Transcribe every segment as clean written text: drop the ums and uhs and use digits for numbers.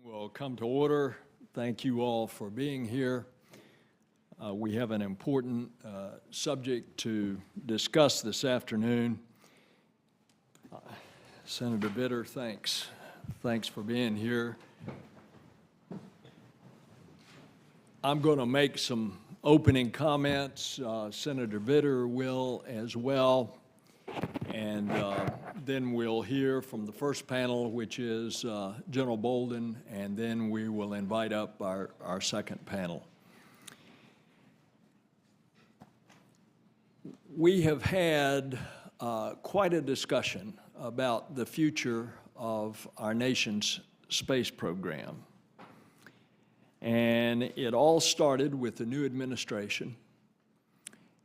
Will come to order. Thank you all for being here. We have an important subject to discuss this afternoon. Senator Vitter, thanks. Thanks for being here. I'm going to make some opening comments. Senator Vitter will as well. And then we'll hear from the first panel, which is General Bolden, and then we will invite up our second panel. We have had quite a discussion about the future of our nation's space program. And it all started with the new administration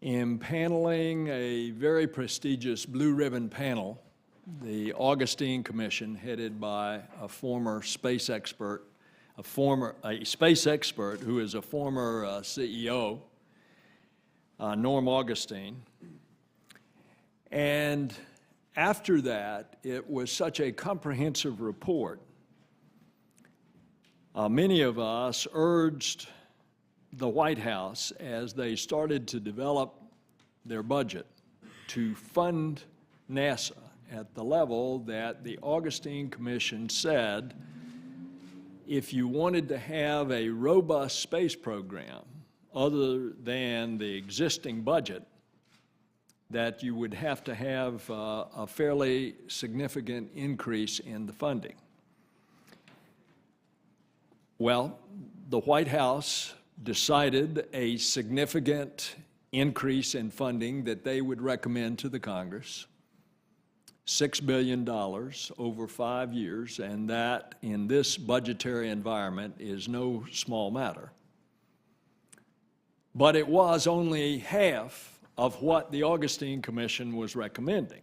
impaneling a very prestigious blue ribbon panel, the Augustine Commission, headed by a former space expert, a space expert who is a former CEO, Norm Augustine. And after that, it was such a comprehensive report. Many of us urged the White House, as they started to develop their budget, to fund NASA at the level that the Augustine Commission said if you wanted to have a robust space program other than the existing budget, that you would have to have a fairly significant increase in the funding. Well, the White House decided a significant increase in funding that they would recommend to the Congress, $6 billion over 5 years, and that in this budgetary environment is no small matter. But it was only half of what the Augustine Commission was recommending.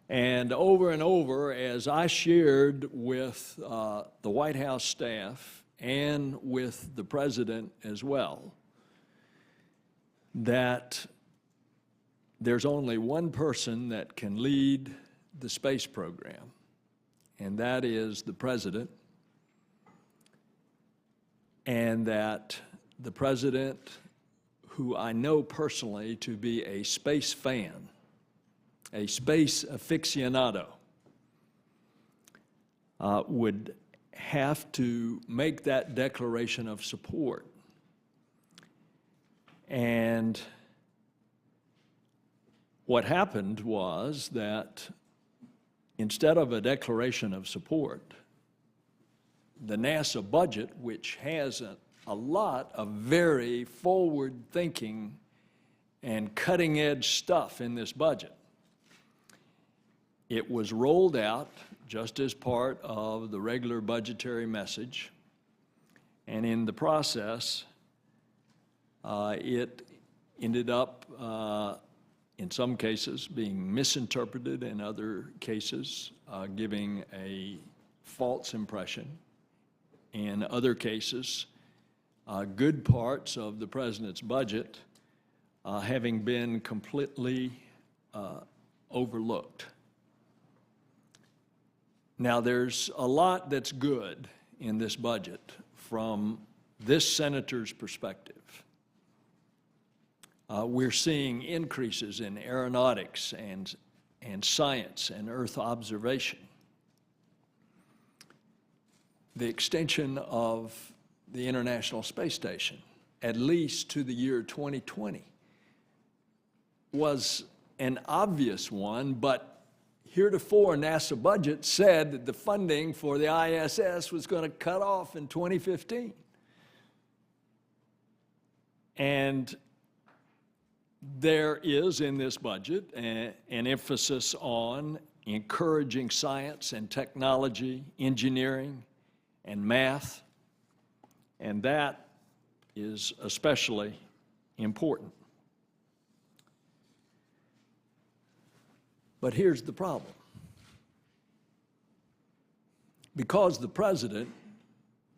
And over, as I shared with the White House staff and with the President as well, that there's only one person that can lead the space program, and that is the President, and that the President, who I know personally to be a space fan, a space aficionado, would have to make that declaration of support. And what happened was that instead of a declaration of support, the NASA budget, which has a lot of very forward-thinking and cutting-edge stuff in this budget, it was rolled out just as part of the regular budgetary message, and in the process, it ended up, in some cases, being misinterpreted, in other cases, giving a false impression. In other cases, good parts of the President's budget having been completely overlooked. Now, there's a lot that's good in this budget from this senator's perspective. We're seeing increases in aeronautics and science and Earth observation. The extension of the International Space Station, at least to the year 2020, was an obvious one, but heretofore, NASA budget said that the funding for the ISS was going to cut off in 2015. And there is in this budget an emphasis on encouraging science and technology, engineering, and math, and that is especially important. But here's the problem. Because the President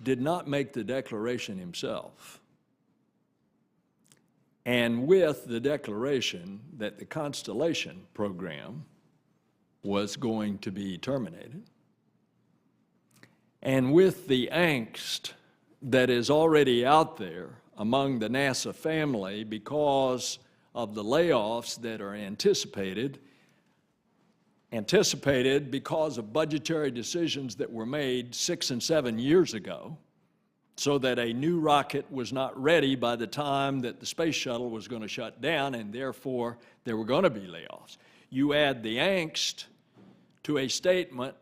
did not make the declaration himself, and with the declaration that the Constellation program was going to be terminated, And with the angst that is already out there among the NASA family because of the layoffs that are anticipated because of budgetary decisions that were made 6 and 7 years ago, so that a new rocket was not ready by the time that the space shuttle was going to shut down, and therefore there were going to be layoffs. You add the angst to a statement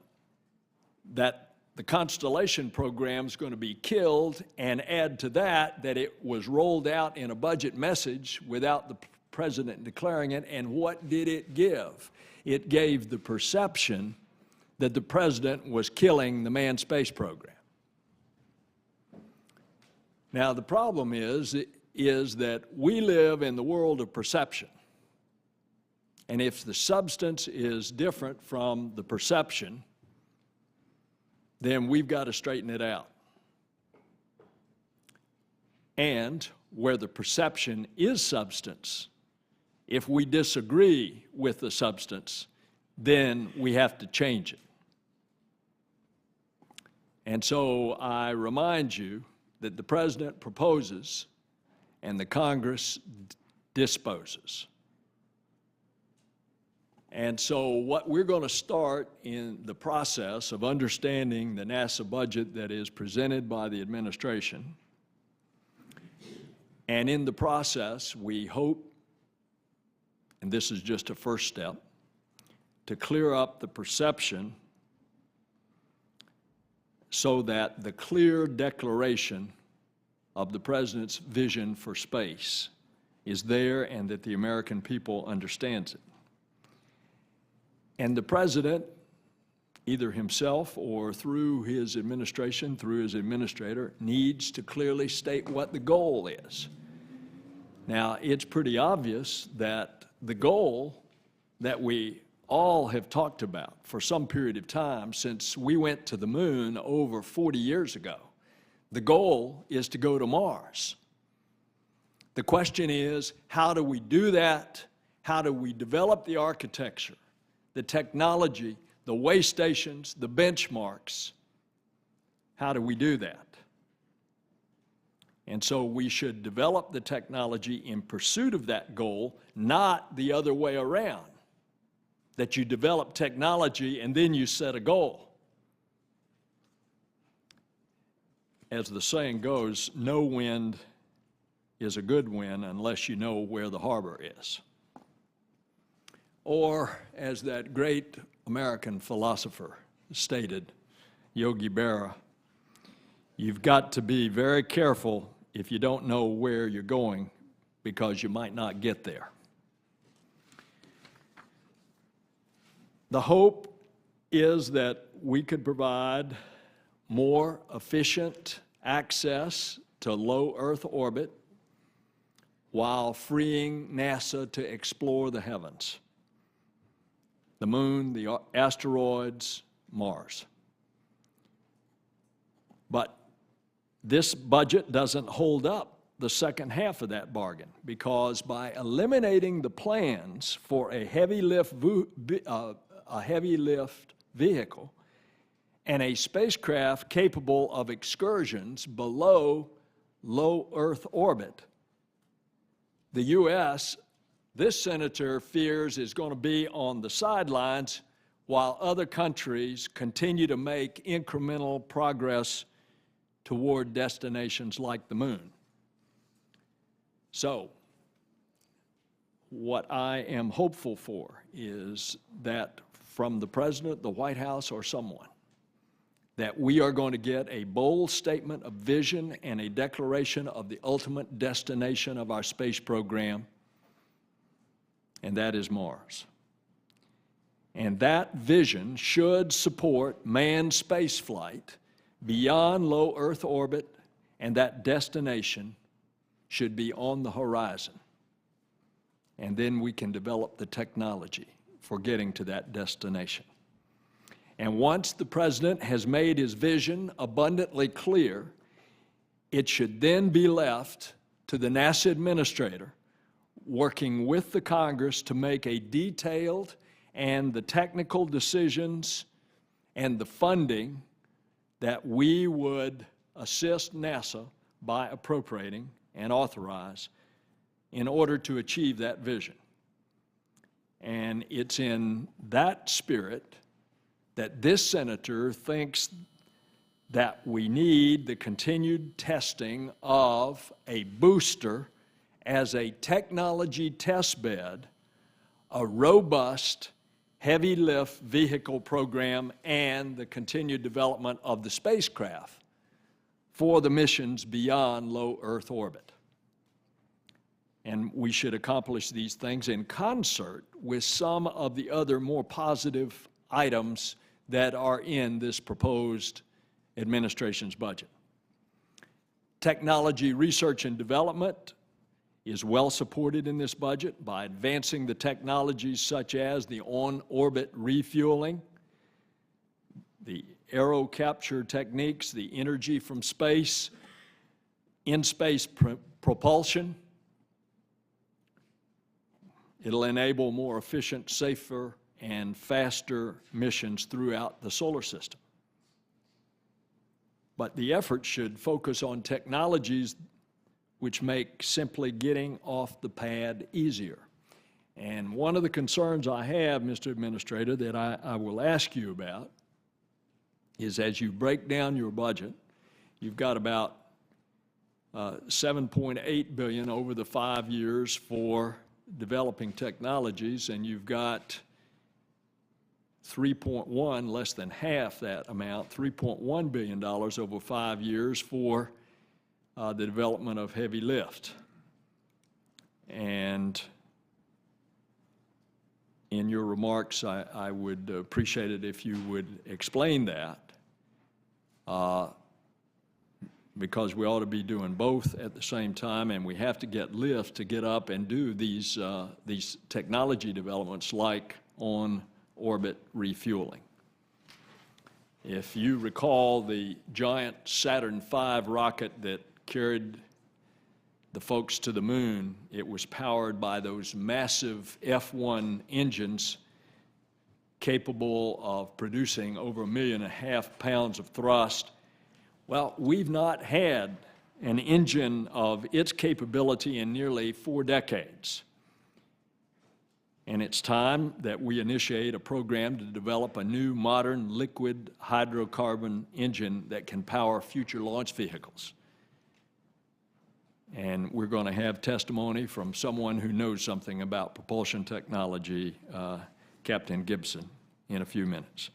that the Constellation program is going to be killed, and add to that it was rolled out in a budget message without the president declaring it, and what did it give? It gave the perception that the president was killing the manned space program. Now, the problem is that we live in the world of perception. And if the substance is different from the perception, then we've got to straighten it out. And where the perception is substance, if we disagree with the substance, then we have to change it. And so I remind you that the president proposes and the Congress disposes. And so what we're going to start in the process of understanding the NASA budget that is presented by the administration, and in the process we hope, and this is just a first step, to clear up the perception so that the clear declaration of the president's vision for space is there and that the American people understands it. And the president, either himself or through his administration, through his administrator, needs to clearly state what the goal is. Now, it's pretty obvious that the goal that we all have talked about for some period of time since we went to the moon over 40 years ago, the goal is to go to Mars. The question is, how do we do that? How do we develop the architecture, the technology, the way stations, the benchmarks? How do we do that? And so we should develop the technology in pursuit of that goal, not the other way around, that you develop technology and then you set a goal. As the saying goes, no wind is a good wind unless you know where the harbor is. Or, as that great American philosopher stated, Yogi Berra, you've got to be very careful if you don't know where you're going, because you might not get there. The hope is that we could provide more efficient access to low Earth orbit while freeing NASA to explore the heavens, the moon, the asteroids, Mars. But this budget doesn't hold up the second half of that bargain, because by eliminating the plans for a heavy lift vehicle and a spacecraft capable of excursions below low Earth orbit, the U.S., this senator fears, is going to be on the sidelines while other countries continue to make incremental progress toward destinations like the moon. So, what I am hopeful for is that from the President, the White House, or someone, that we are going to get a bold statement of vision and a declaration of the ultimate destination of our space program, and that is Mars. And that vision should support manned space flight beyond low Earth orbit, and that destination should be on the horizon. And then we can develop the technology for getting to that destination. And once the President has made his vision abundantly clear, it should then be left to the NASA administrator, working with the Congress, to make a detailed and the technical decisions and the funding that we would assist NASA by appropriating and authorize in order to achieve that vision. And it's in that spirit that this senator thinks that we need the continued testing of a booster as a technology test bed, a robust heavy lift vehicle program, and the continued development of the spacecraft for the missions beyond low Earth orbit. And we should accomplish these things in concert with some of the other more positive items that are in this proposed administration's budget. Technology research and development is well supported in this budget by advancing the technologies such as the on-orbit refueling, the aero capture techniques, the energy from space, in-space propulsion. It'll enable more efficient, safer, and faster missions throughout the solar system. But the effort should focus on technologies which make simply getting off the pad easier. And one of the concerns I have, Mr. Administrator, that I will ask you about is as you break down your budget, you've got about $7.8 billion over the 5 years for developing technologies, and you've got 3.1, less than half that amount, $3.1 billion over 5 years for the development of heavy lift. And in your remarks, I would appreciate it if you would explain that, because we ought to be doing both at the same time, and we have to get lift to get up and do these technology developments like on-orbit refueling. If you recall the giant Saturn V rocket that carried the folks to the moon, it was powered by those massive F1 engines capable of producing over 1.5 million pounds of thrust. Well, we've not had an engine of its capability in nearly 4 decades. And it's time that we initiate a program to develop a new modern liquid hydrocarbon engine that can power future launch vehicles. And we're going to have testimony from someone who knows something about propulsion technology, Captain Gibson, in a few minutes.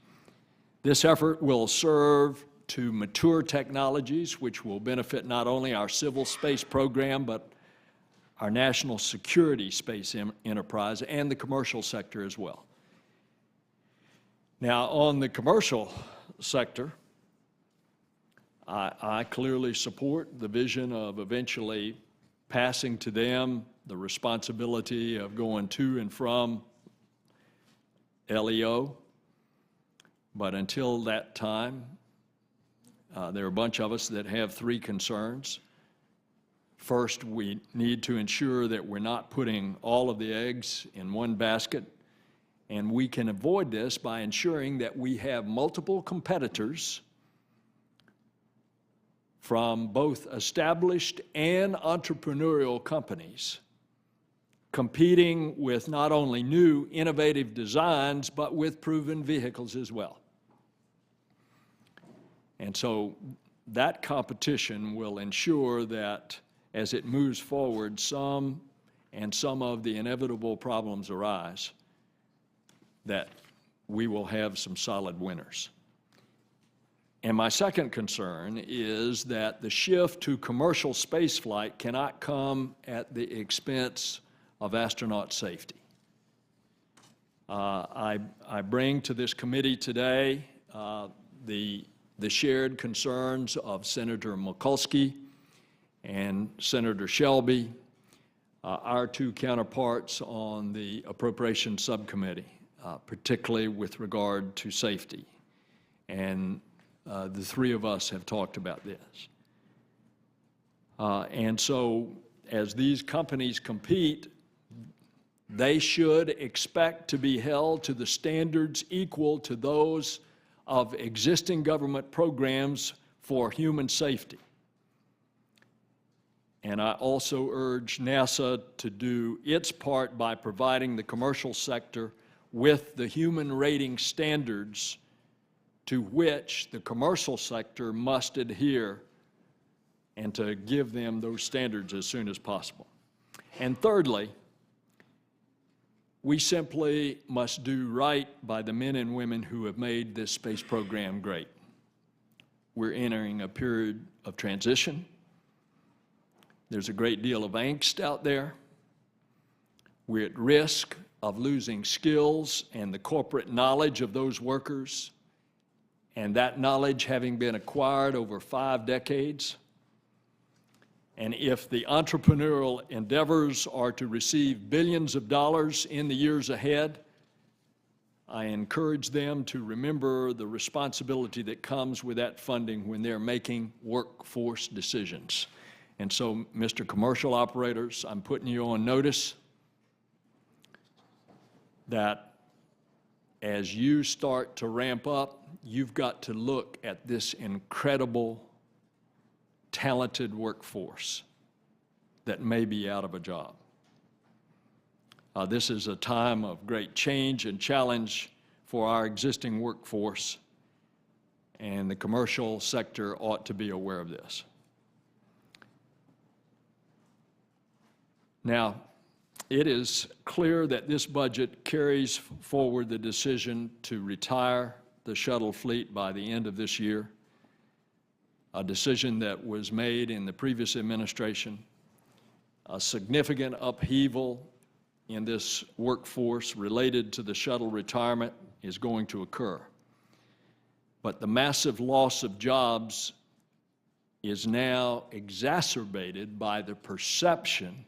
This effort will serve to mature technologies which will benefit not only our civil space program, but our national security space enterprise and the commercial sector as well. Now, on the commercial sector, I clearly support the vision of eventually passing to them the responsibility of going to and from LEO. But until that time, there are a bunch of us that have 3 concerns. First, we need to ensure that we're not putting all of the eggs in one basket, and we can avoid this by ensuring that we have multiple competitors from both established and entrepreneurial companies competing with not only new innovative designs, but with proven vehicles as well. And so that competition will ensure that as it moves forward, some of the inevitable problems arise, that we will have some solid winners. And my second concern is that the shift to commercial spaceflight cannot come at the expense of astronaut safety. I bring to this committee today the shared concerns of Senator Mikulski and Senator Shelby, our 2 counterparts on the Appropriations Subcommittee, particularly with regard to safety. And the 3 of us have talked about this. And so as these companies compete, they should expect to be held to the standards equal to those of existing government programs for human safety. And I also urge NASA to do its part by providing the commercial sector with the human rating standards to which the commercial sector must adhere, and to give them those standards as soon as possible. And thirdly, we simply must do right by the men and women who have made this space program great. We're entering a period of transition. There's a great deal of angst out there. We're at risk of losing skills and the corporate knowledge of those workers, and that knowledge having been acquired over 5 decades. And if the entrepreneurial endeavors are to receive billions of dollars in the years ahead, I encourage them to remember the responsibility that comes with that funding when they're making workforce decisions. And so, Mr. Commercial Operators, I'm putting you on notice that as you start to ramp up, you've got to look at this incredible, talented workforce that may be out of a job. This is a time of great change and challenge for our existing workforce, and the commercial sector ought to be aware of this. Now, it is clear that this budget carries forward the decision to retire the shuttle fleet by the end of this year, a decision that was made in the previous administration. A significant upheaval in this workforce related to the shuttle retirement is going to occur. But the massive loss of jobs is now exacerbated by the perception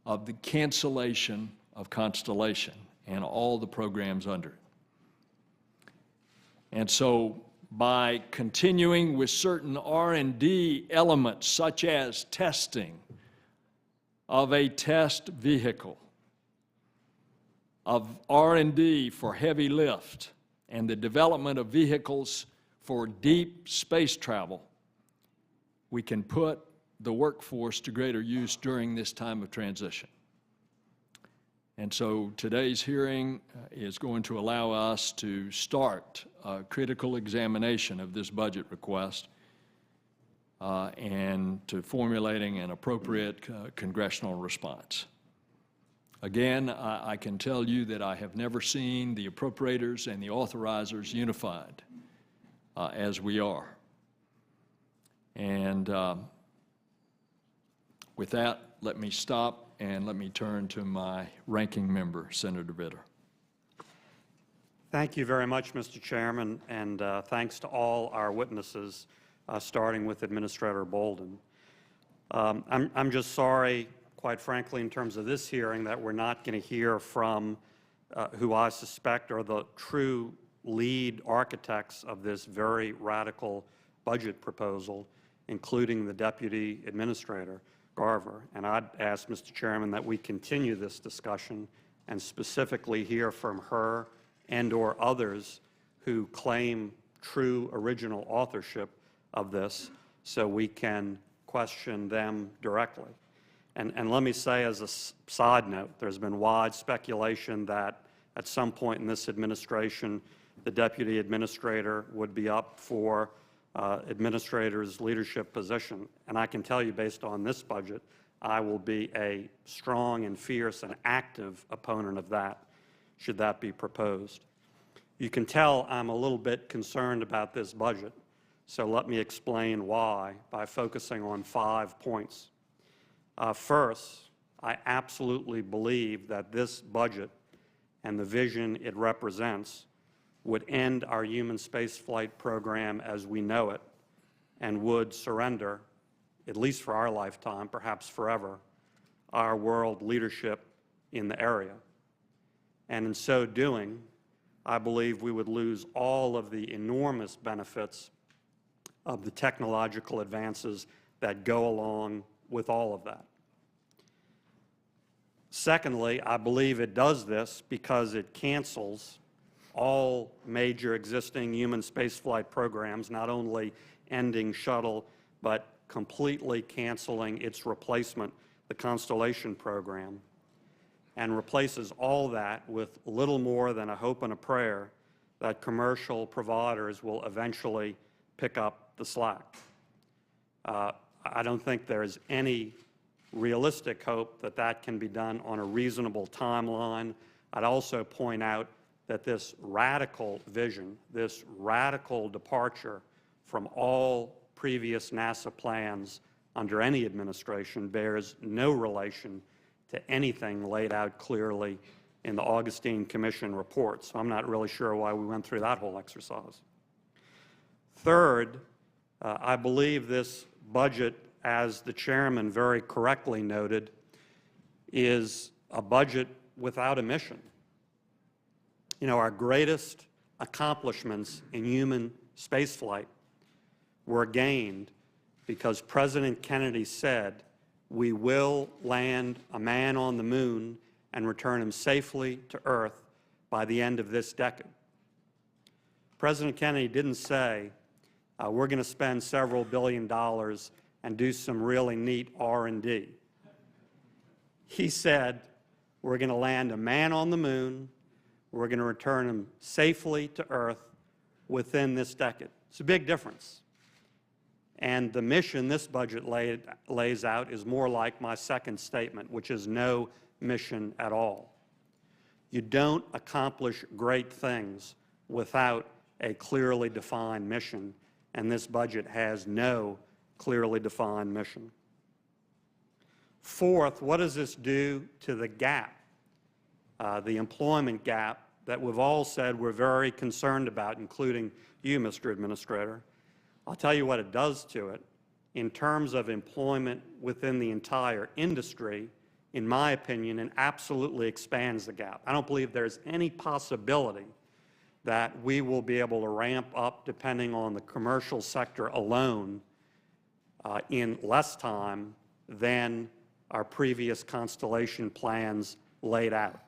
of the cancellation of Constellation and all the programs under it. And so by continuing with certain R&D elements, such as testing of a test vehicle, of R&D for heavy lift, and the development of vehicles for deep space travel, we can put the workforce to greater use during this time of transition. And so today's hearing is going to allow us to start a critical examination of this budget request and to formulating an appropriate congressional response. Again, I can tell you that I have never seen the appropriators and the authorizers unified as we are. And with that, let me stop and let me turn to my ranking member, Senator Vitter. Thank you very much, Mr. Chairman, and thanks to all our witnesses, starting with Administrator Bolden. I'm just sorry, quite frankly, in terms of this hearing, that we're not going to hear from who I suspect are the true lead architects of this very radical budget proposal, including the Deputy Administrator, Garver. And I'd ask, Mr. Chairman, that we continue this discussion and specifically hear from her and/or others who claim true original authorship of this, so we can question them directly. And let me say, as a side note, there's been wide speculation that at some point in this administration, the Deputy Administrator would be up for Administrator's leadership position. And I can tell you, based on this budget, I will be a strong and fierce and active opponent of that, should that be proposed. You can tell I'm a little bit concerned about this budget, so let me explain why by focusing on 5 points. First, I absolutely believe that this budget and the vision it represents would end our human spaceflight program as we know it and would surrender, at least for our lifetime, perhaps forever, our world leadership in the area. And in so doing, I believe we would lose all of the enormous benefits of the technological advances that go along with all of that. Secondly, I believe it does this because it cancels all major existing human spaceflight programs, not only ending shuttle, but completely canceling its replacement, the Constellation program, and replaces all that with little more than a hope and a prayer that commercial providers will eventually pick up the slack. I don't think there's any realistic hope that that can be done on a reasonable timeline. I'd also point out that this radical vision, this radical departure from all previous NASA plans under any administration bears no relation to anything laid out clearly in the Augustine Commission report. So I'm not really sure why we went through that whole exercise. Third, I believe this budget, as the chairman very correctly noted, is a budget without a mission. You know, our greatest accomplishments in human spaceflight were gained because President Kennedy said, "We will land a man on the moon and return him safely to Earth by the end of this decade." President Kennedy didn't say, we're going to spend several $billion and do some really neat R&D. He said, we're going to land a man on the moon, we're going to return him safely to Earth within this decade. It's a big difference. And the mission this budget lays out is more like my second statement, which is no mission at all. You don't accomplish great things without a clearly defined mission, and this budget has no clearly defined mission. Fourth, what does this do to the gap, the employment gap that we've all said we're very concerned about, including you, Mr. Administrator? I'll tell you what it does to it. In terms of employment within the entire industry, in my opinion, it absolutely expands the gap. I don't believe there's any possibility that we will be able to ramp up, depending on the commercial sector alone, in less time than our previous Constellation plans laid out.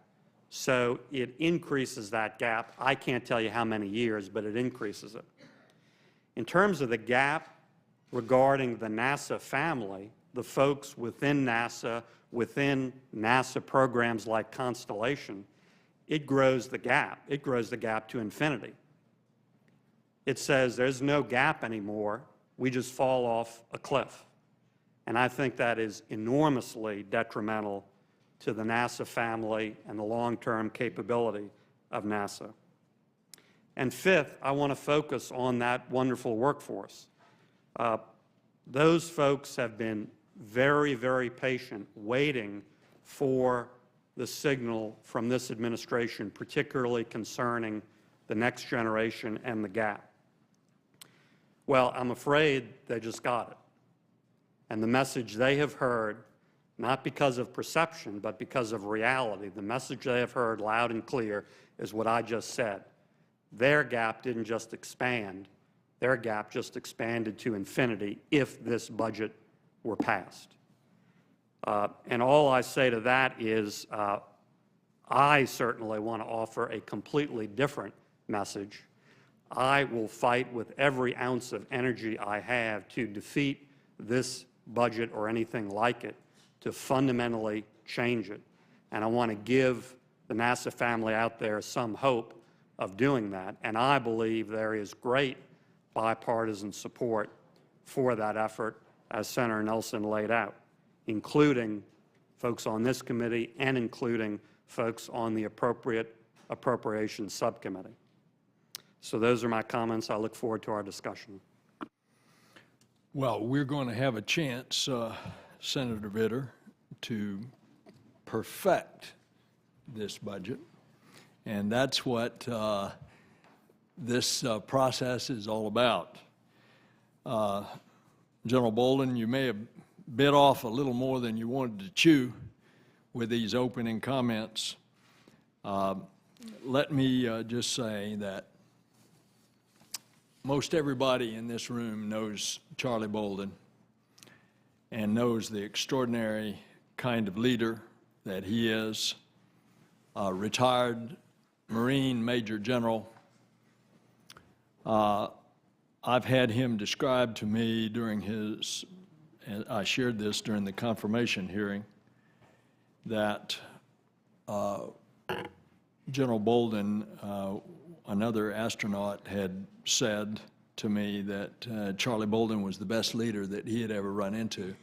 So it increases that gap. I can't tell you how many years, but it increases it. In terms of the gap regarding the NASA family, the folks within NASA programs like Constellation, it grows the gap. It grows the gap to infinity. It says there's no gap anymore. We just fall off a cliff. And I think that is enormously detrimental to the NASA family and the long-term capability of NASA. And fifth, I want to focus on that wonderful workforce. Those folks have been very, very patient, waiting for the signal from this administration, particularly concerning the next generation and the gap. Well, I'm afraid they just got it. And the message they have heard, not because of perception, but because of reality, the message they have heard loud and clear is what I just said. Their gap didn't just expand. Their gap just expanded to infinity if this budget were passed. And all I say to that is I certainly want to offer a completely different message. I will fight with every ounce of energy I have to defeat this budget or anything like it, to fundamentally change it. And I want to give the NASA family out there some hope of doing that. And I believe there is great bipartisan support for that effort, as Senator Nelson laid out, including folks on this committee and including folks on the Appropriations Subcommittee. So those are my comments. I look forward to our discussion. Well, we're going to have a chance, Senator Vitter, to perfect this budget, and that's what this process is all about. General Bolden, you may have bit off a little more than you wanted to chew with these opening comments. Let me just say that most everybody in this room knows Charlie Bolden and knows the extraordinary kind of leader that he is, retired Marine Major General. I've had him describe to me during his, and I shared this during the confirmation hearing, that General Bolden, another astronaut, had said to me that Charlie Bolden was the best leader that he had ever run into,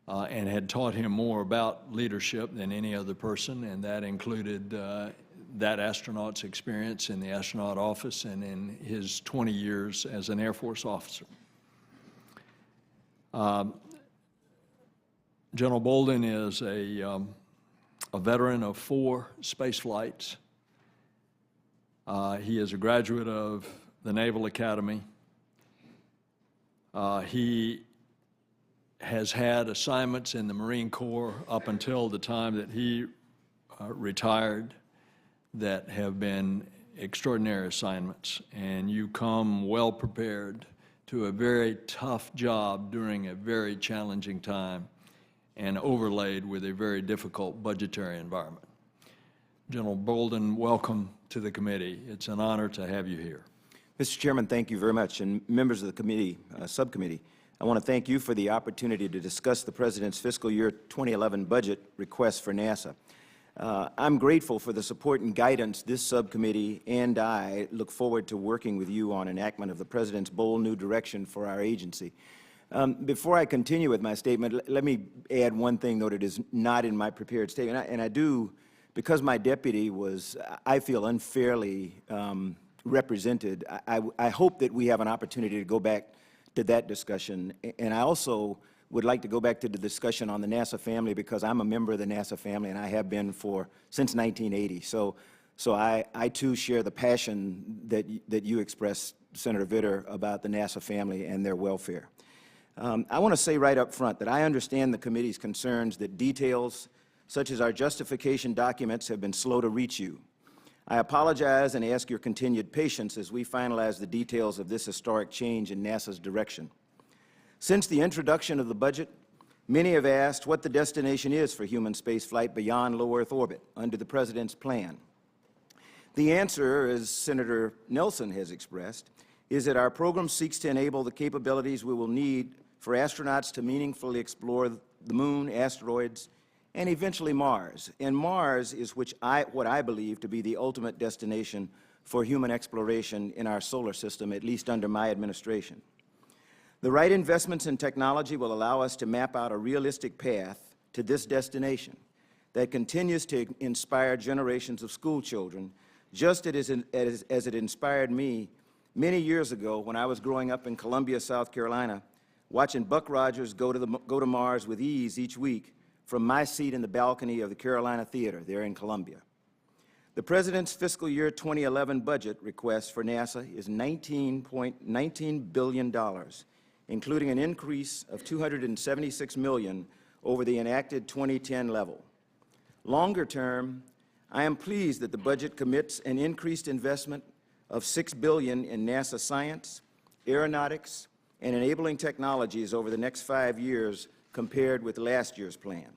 and had taught him more about leadership than any other person, and that included that astronaut's experience in the astronaut office and in his 20 years as an Air Force officer. General Bolden is a veteran of 4 space flights. He is a graduate of the Naval Academy. He has had assignments in the Marine Corps up until the time that he retired that have been extraordinary assignments, and you come well prepared to a very tough job during a very challenging time and overlaid with a very difficult budgetary environment. General Bolden, welcome to the committee. It's an honor to have you here. Mr. Chairman, thank you very much. And members of the committee, subcommittee, I want to thank you for the opportunity to discuss the President's fiscal year 2011 budget request for NASA. I'm grateful for the support and guidance this subcommittee and I look forward to working with you on enactment of the President's bold new direction for our agency. Before I continue with my statement, let me add one thing, though, that is not in my prepared statement. And I do, because my deputy was, I feel, unfairly represented, I hope that we have an opportunity to go back to that discussion. And I also would like to go back to the discussion on the NASA family, because I'm a member of the NASA family, and I have been since 1980. So I too share the passion that you expressed, Senator Vitter, about the NASA family and their welfare. I want to say right up front that I understand the committee's concerns that details such as our justification documents have been slow to reach you. I apologize and ask your continued patience as we finalize the details of this historic change in NASA's direction. Since the introduction of the budget, many have asked what the destination is for human spaceflight beyond low Earth orbit under the President's plan. The answer, as Senator Nelson has expressed, is that our program seeks to enable the capabilities we will need for astronauts to meaningfully explore the Moon, asteroids, and eventually Mars. And Mars is what I believe to be the ultimate destination for human exploration in our solar system, at least under my administration. The right investments in technology will allow us to map out a realistic path to this destination that continues to inspire generations of school children, just as it inspired me many years ago when I was growing up in Columbia, South Carolina, watching Buck Rogers go to Mars with ease each week from my seat in the balcony of the Carolina Theater there in Columbia. The President's fiscal year 2011 budget request for NASA is $19.19 billion, including an increase of $276 million over the enacted 2010 level. Longer term, I am pleased that the budget commits an increased investment of $6 billion in NASA science, aeronautics, and enabling technologies over the next 5 years compared with last year's plan.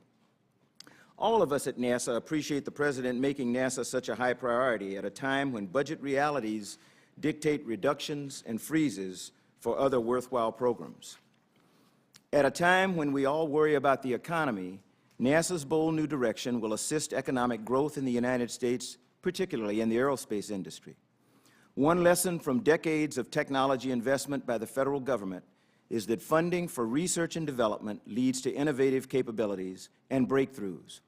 All of us at NASA appreciate the President making NASA such a high priority at a time when budget realities dictate reductions and freezes for other worthwhile programs. At a time when we all worry about the economy, NASA's bold new direction will assist economic growth in the United States, particularly in the aerospace industry. One lesson from decades of technology investment by the federal government is that funding for research and development leads to innovative capabilities and breakthroughs,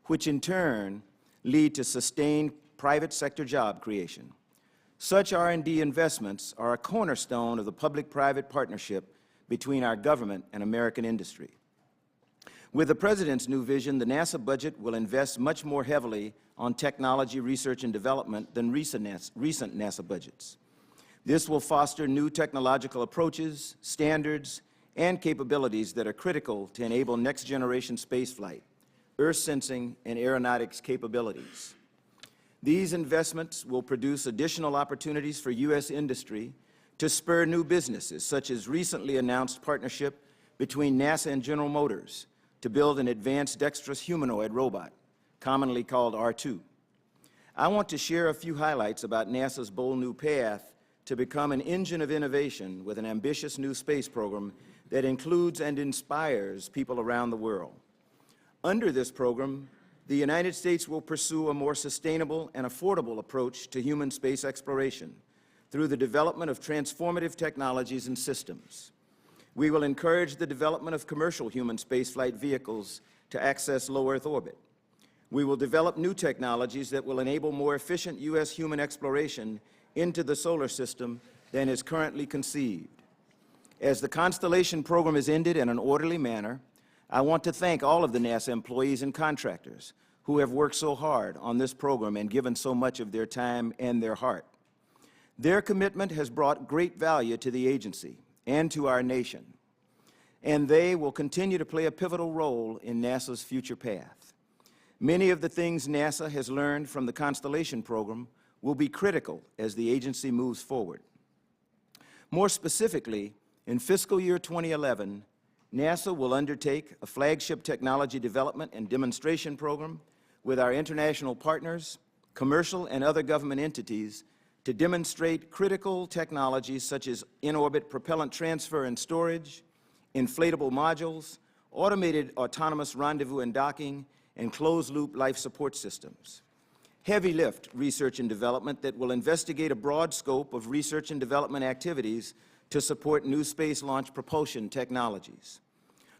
which in turn lead to sustained private sector job creation. Such R&D investments are a cornerstone of the public-private partnership between our government and American industry. With the President's new vision, the NASA budget will invest much more heavily on technology, research, and development than recent NASA budgets. This will foster new technological approaches, standards, and capabilities that are critical to enable next-generation spaceflight, Earth sensing, and aeronautics capabilities. These investments will produce additional opportunities for U.S. industry to spur new businesses, such as recently announced partnership between NASA and General Motors to build an advanced dexterous humanoid robot, commonly called R2. I want to share a few highlights about NASA's bold new path to become an engine of innovation with an ambitious new space program that includes and inspires people around the world. Under this program, the United States will pursue a more sustainable and affordable approach to human space exploration through the development of transformative technologies and systems. We will encourage the development of commercial human spaceflight vehicles to access low Earth orbit. We will develop new technologies that will enable more efficient U.S. human exploration into the solar system than is currently conceived. As the Constellation program is ended in an orderly manner, I want to thank all of the NASA employees and contractors who have worked so hard on this program and given so much of their time and their heart. Their commitment has brought great value to the agency and to our nation, and they will continue to play a pivotal role in NASA's future path. Many of the things NASA has learned from the Constellation program will be critical as the agency moves forward. More specifically, in fiscal year 2011, NASA will undertake a flagship technology development and demonstration program with our international partners, commercial and other government entities to demonstrate critical technologies such as in-orbit propellant transfer and storage, inflatable modules, automated autonomous rendezvous and docking, and closed-loop life support systems. Heavy lift research and development that will investigate a broad scope of research and development activities to support new space launch propulsion technologies.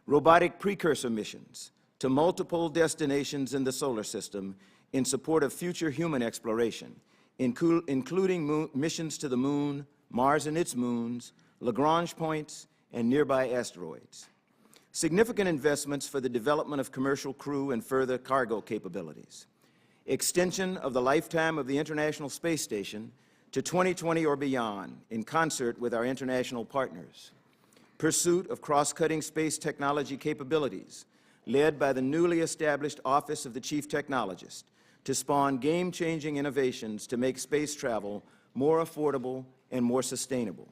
Robotic precursor missions to multiple destinations in the solar system in support of future human exploration, including missions to the Moon, Mars and its moons, Lagrange points, and nearby asteroids. Significant investments for the development of commercial crew and further cargo capabilities. Extension of the lifetime of the International Space Station to 2020 or beyond in concert with our international partners. Pursuit of cross-cutting space technology capabilities led by the newly established Office of the Chief Technologist to spawn game-changing innovations to make space travel more affordable and more sustainable.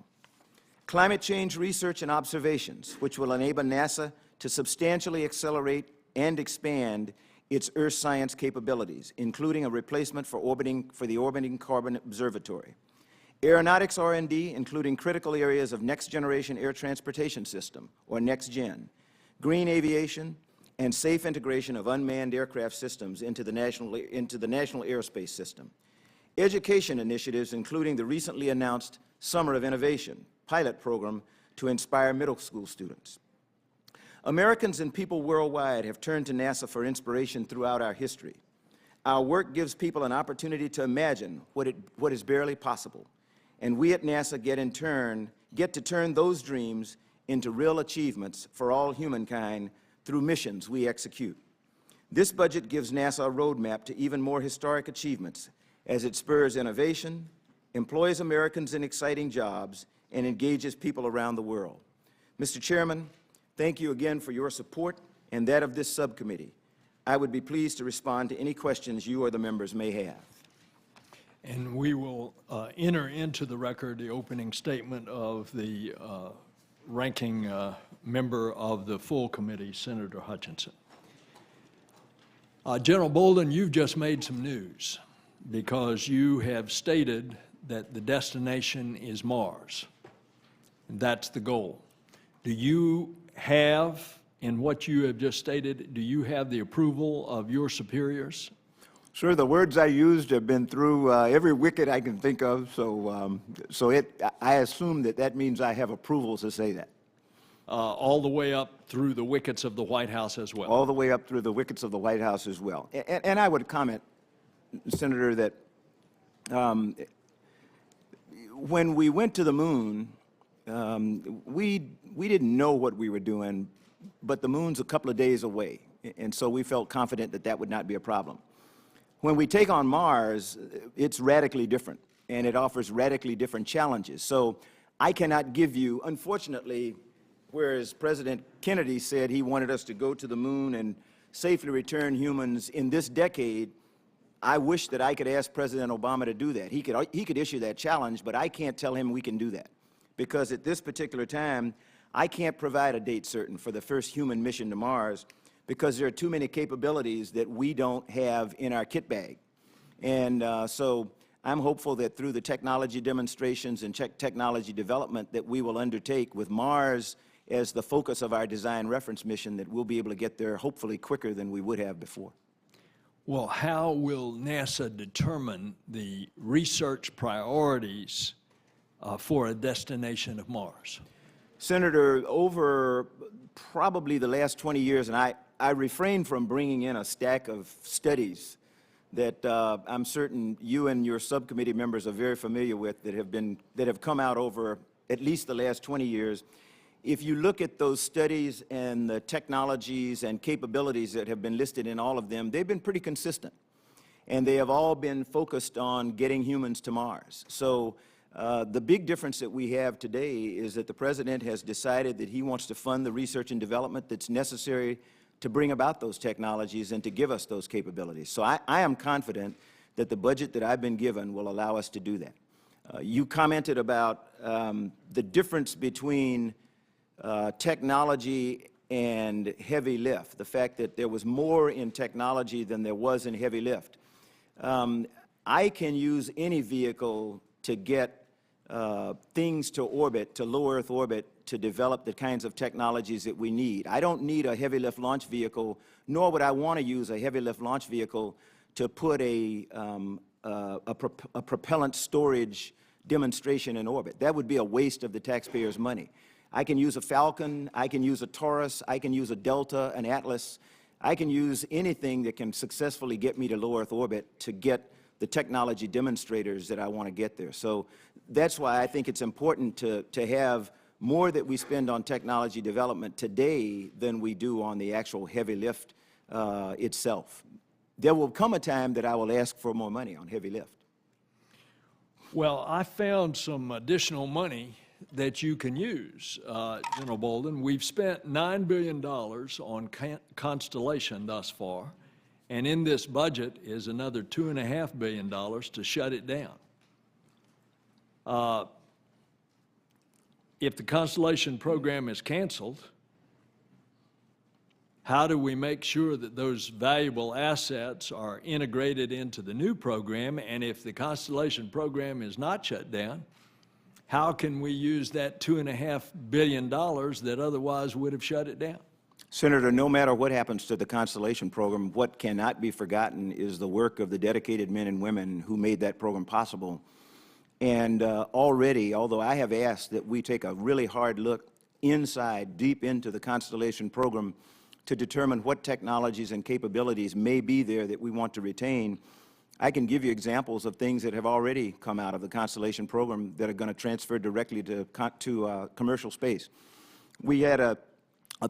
Climate change research and observations, which will enable NASA to substantially accelerate and expand its Earth science capabilities, including a replacement for the Orbiting Carbon Observatory. Aeronautics R&D, including critical areas of Next Generation Air Transportation System, or NextGen, green aviation, and safe integration of unmanned aircraft systems into the national airspace system. Education initiatives, including the recently announced Summer of Innovation pilot program to inspire middle school students. Americans and people worldwide have turned to NASA for inspiration throughout our history. Our work gives people an opportunity to imagine what is barely possible, and we at NASA get to turn those dreams into real achievements for all humankind through missions we execute. This budget gives NASA a roadmap to even more historic achievements as it spurs innovation, employs Americans in exciting jobs, and engages people around the world. Mr. Chairman, thank you again for your support and that of this subcommittee. I would be pleased to respond to any questions you or the members may have. And we will enter into the record the opening statement of the ranking member of the full committee, Senator Hutchinson. General Bolden, you've just made some news because you have stated that the destination is Mars. That's the goal. Do you have, in what you have just stated, do you have the approval of your superiors? Sir, the words I used have been through every wicket I can think of, so I assume that means I have approval to say that. All the way up through the wickets of the White House as well? All the way up through the wickets of the White House as well. And I would comment, Senator, that when we went to the moon, we didn't know what we were doing, but the moon's a couple of days away, and so we felt confident that that would not be a problem. When we take on Mars, it's radically different, and it offers radically different challenges. So I cannot give you, unfortunately, whereas President Kennedy said he wanted us to go to the moon and safely return humans in this decade, I wish that I could ask President Obama to do that. He could issue that challenge, but I can't tell him we can do that. Because at this particular time, I can't provide a date certain for the first human mission to Mars because there are too many capabilities that we don't have in our kit bag. And so I'm hopeful that through the technology demonstrations and technology development that we will undertake with Mars as the focus of our design reference mission, that we'll be able to get there hopefully quicker than we would have before. Well, how will NASA determine the research priorities for a destination of Mars? Senator, over probably the last 20 years, and I refrain from bringing in a stack of studies that I'm certain you and your subcommittee members are very familiar with that have come out over at least the last 20 years. If you look at those studies and the technologies and capabilities that have been listed in all of them, they've been pretty consistent. And they have all been focused on getting humans to Mars. So the big difference that we have today is that the President has decided that he wants to fund the research and development that's necessary to bring about those technologies and to give us those capabilities. So I am confident that the budget that I've been given will allow us to do that. You commented about the difference between technology and heavy lift, the fact that there was more in technology than there was in heavy lift. I can use any vehicle to get things to orbit, to low Earth orbit, to develop the kinds of technologies that we need. I don't need a heavy lift launch vehicle, nor would I want to use a heavy lift launch vehicle to put a propellant storage demonstration in orbit. That would be a waste of the taxpayers' money. I can use a Falcon, I can use a Taurus, I can use a Delta, an Atlas. I can use anything that can successfully get me to low Earth orbit to get the technology demonstrators that I want to get there. So that's why I think it's important to have more that we spend on technology development today than we do on the actual heavy lift itself. There will come a time that I will ask for more money on heavy lift. Well, I found some additional money that you can use, General Bolden. We've spent $9 billion on Constellation thus far, and in this budget is another $2.5 billion to shut it down. If the Constellation program is canceled, how do we make sure that those valuable assets are integrated into the new program? And if the Constellation program is not shut down, how can we use that $2.5 billion that otherwise would have shut it down? Senator, no matter what happens to the Constellation program, what cannot be forgotten is the work of the dedicated men and women who made that program possible. And already, although I have asked that we take a really hard look inside, deep into the Constellation program to determine what technologies and capabilities may be there that we want to retain, I can give you examples of things that have already come out of the Constellation program that are going to transfer directly to commercial space. We had a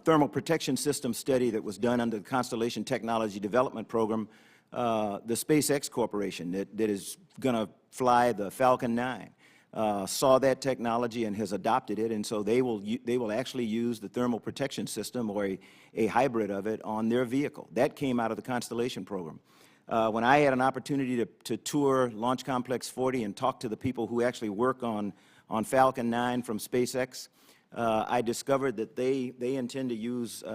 thermal protection system study that was done under the Constellation Technology Development Program. The SpaceX Corporation that is going to fly the Falcon 9 saw that technology and has adopted it, and so they will actually use the thermal protection system or a hybrid of it on their vehicle. That came out of the Constellation program. When I had an opportunity to tour Launch Complex 40 and talk to the people who actually work on Falcon 9 from SpaceX, I discovered that they intend to use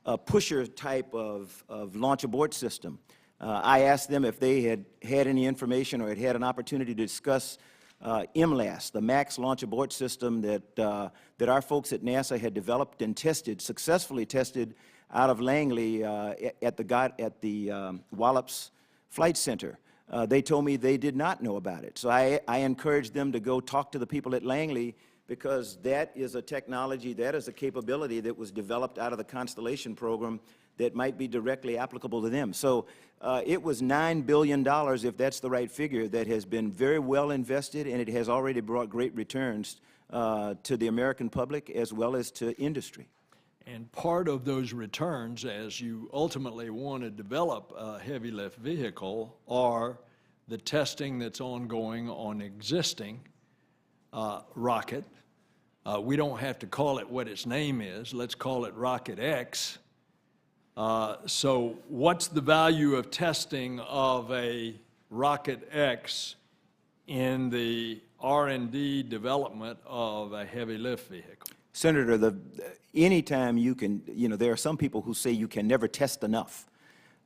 a pusher type of launch abort system. I asked them if they had any information or had an opportunity to discuss MLAS, the Max Launch Abort System that our folks at NASA had developed and tested, successfully tested out of Langley at the Wallops Flight Center. They told me they did not know about it. So I encouraged them to go talk to the people at Langley, because that is a technology, that is a capability that was developed out of the Constellation program that might be directly applicable to them. So it was $9 billion, if that's the right figure, that has been very well invested, and it has already brought great returns to the American public as well as to industry. And part of those returns, as you ultimately want to develop a heavy lift vehicle, are the testing that's ongoing on existing rocket. We don't have to call it what its name is. Let's call it Rocket X. So what's the value of testing of a Rocket X in the R&D development of a heavy lift vehicle? Senator, anytime you can, there are some people who say you can never test enough.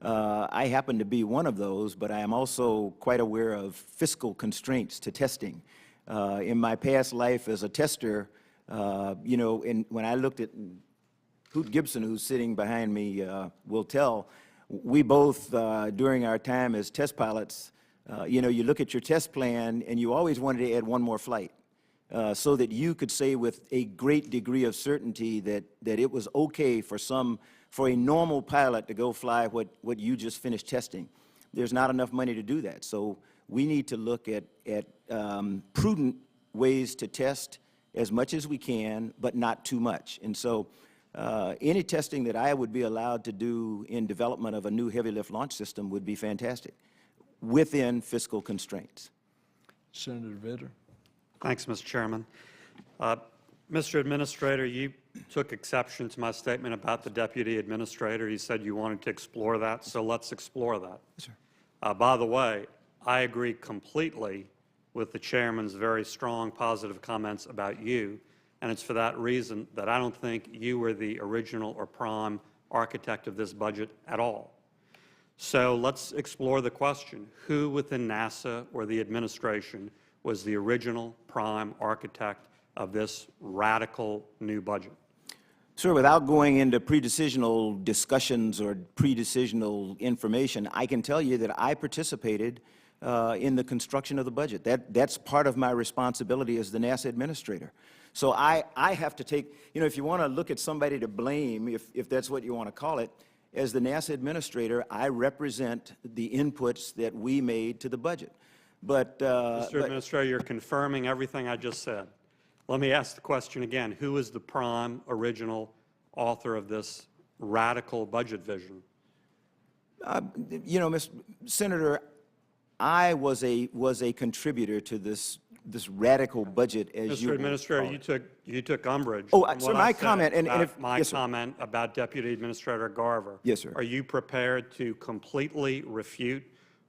I happen to be one of those, but I am also quite aware of fiscal constraints to testing. In my past life as a tester, you know, when I looked at Hoot Gibson, who's sitting behind me, will tell, we both, during our time as test pilots, you know, you look at your test plan and you always wanted to add one more flight so that you could say with a great degree of certainty that it was okay for a normal pilot to go fly what you just finished testing. There's not enough money to do that. So we need to look at prudent ways to test as much as we can, but not too much. And so any testing that I would be allowed to do in development of a new heavy lift launch system would be fantastic, within fiscal constraints. Senator Vitter. Thanks, Mr. Chairman. Mr. Administrator, you took exception to my statement about the deputy administrator. You said you wanted to explore that, so let's explore that. Yes, sir. By the way, I agree completely with the chairman's very strong positive comments about you, and it's for that reason that I don't think you were the original or prime architect of this budget at all. So let's explore the question. Who within NASA or the administration was the original prime architect of this radical new budget? Sir, without going into pre-decisional discussions or pre-decisional information, I can tell you that I participated in the construction of the budget. That's part of my responsibility as the NASA administrator. So I have to take, you know, if you want to look at somebody to blame, if that's what you want to call it, as the NASA administrator, I represent the inputs that we made to the budget. But Mr. Administrator, you're confirming everything I just said. Let me ask the question again. Who is the prime original author of this radical budget vision? you know, Senator, I was a contributor to this radical budget, as you Mr. Administrator, you took umbrage. Oh, from sir, what my I said comment, and about if- my yes, sir. comment about Deputy Administrator Garver. Yes, sir. Are you prepared to completely refute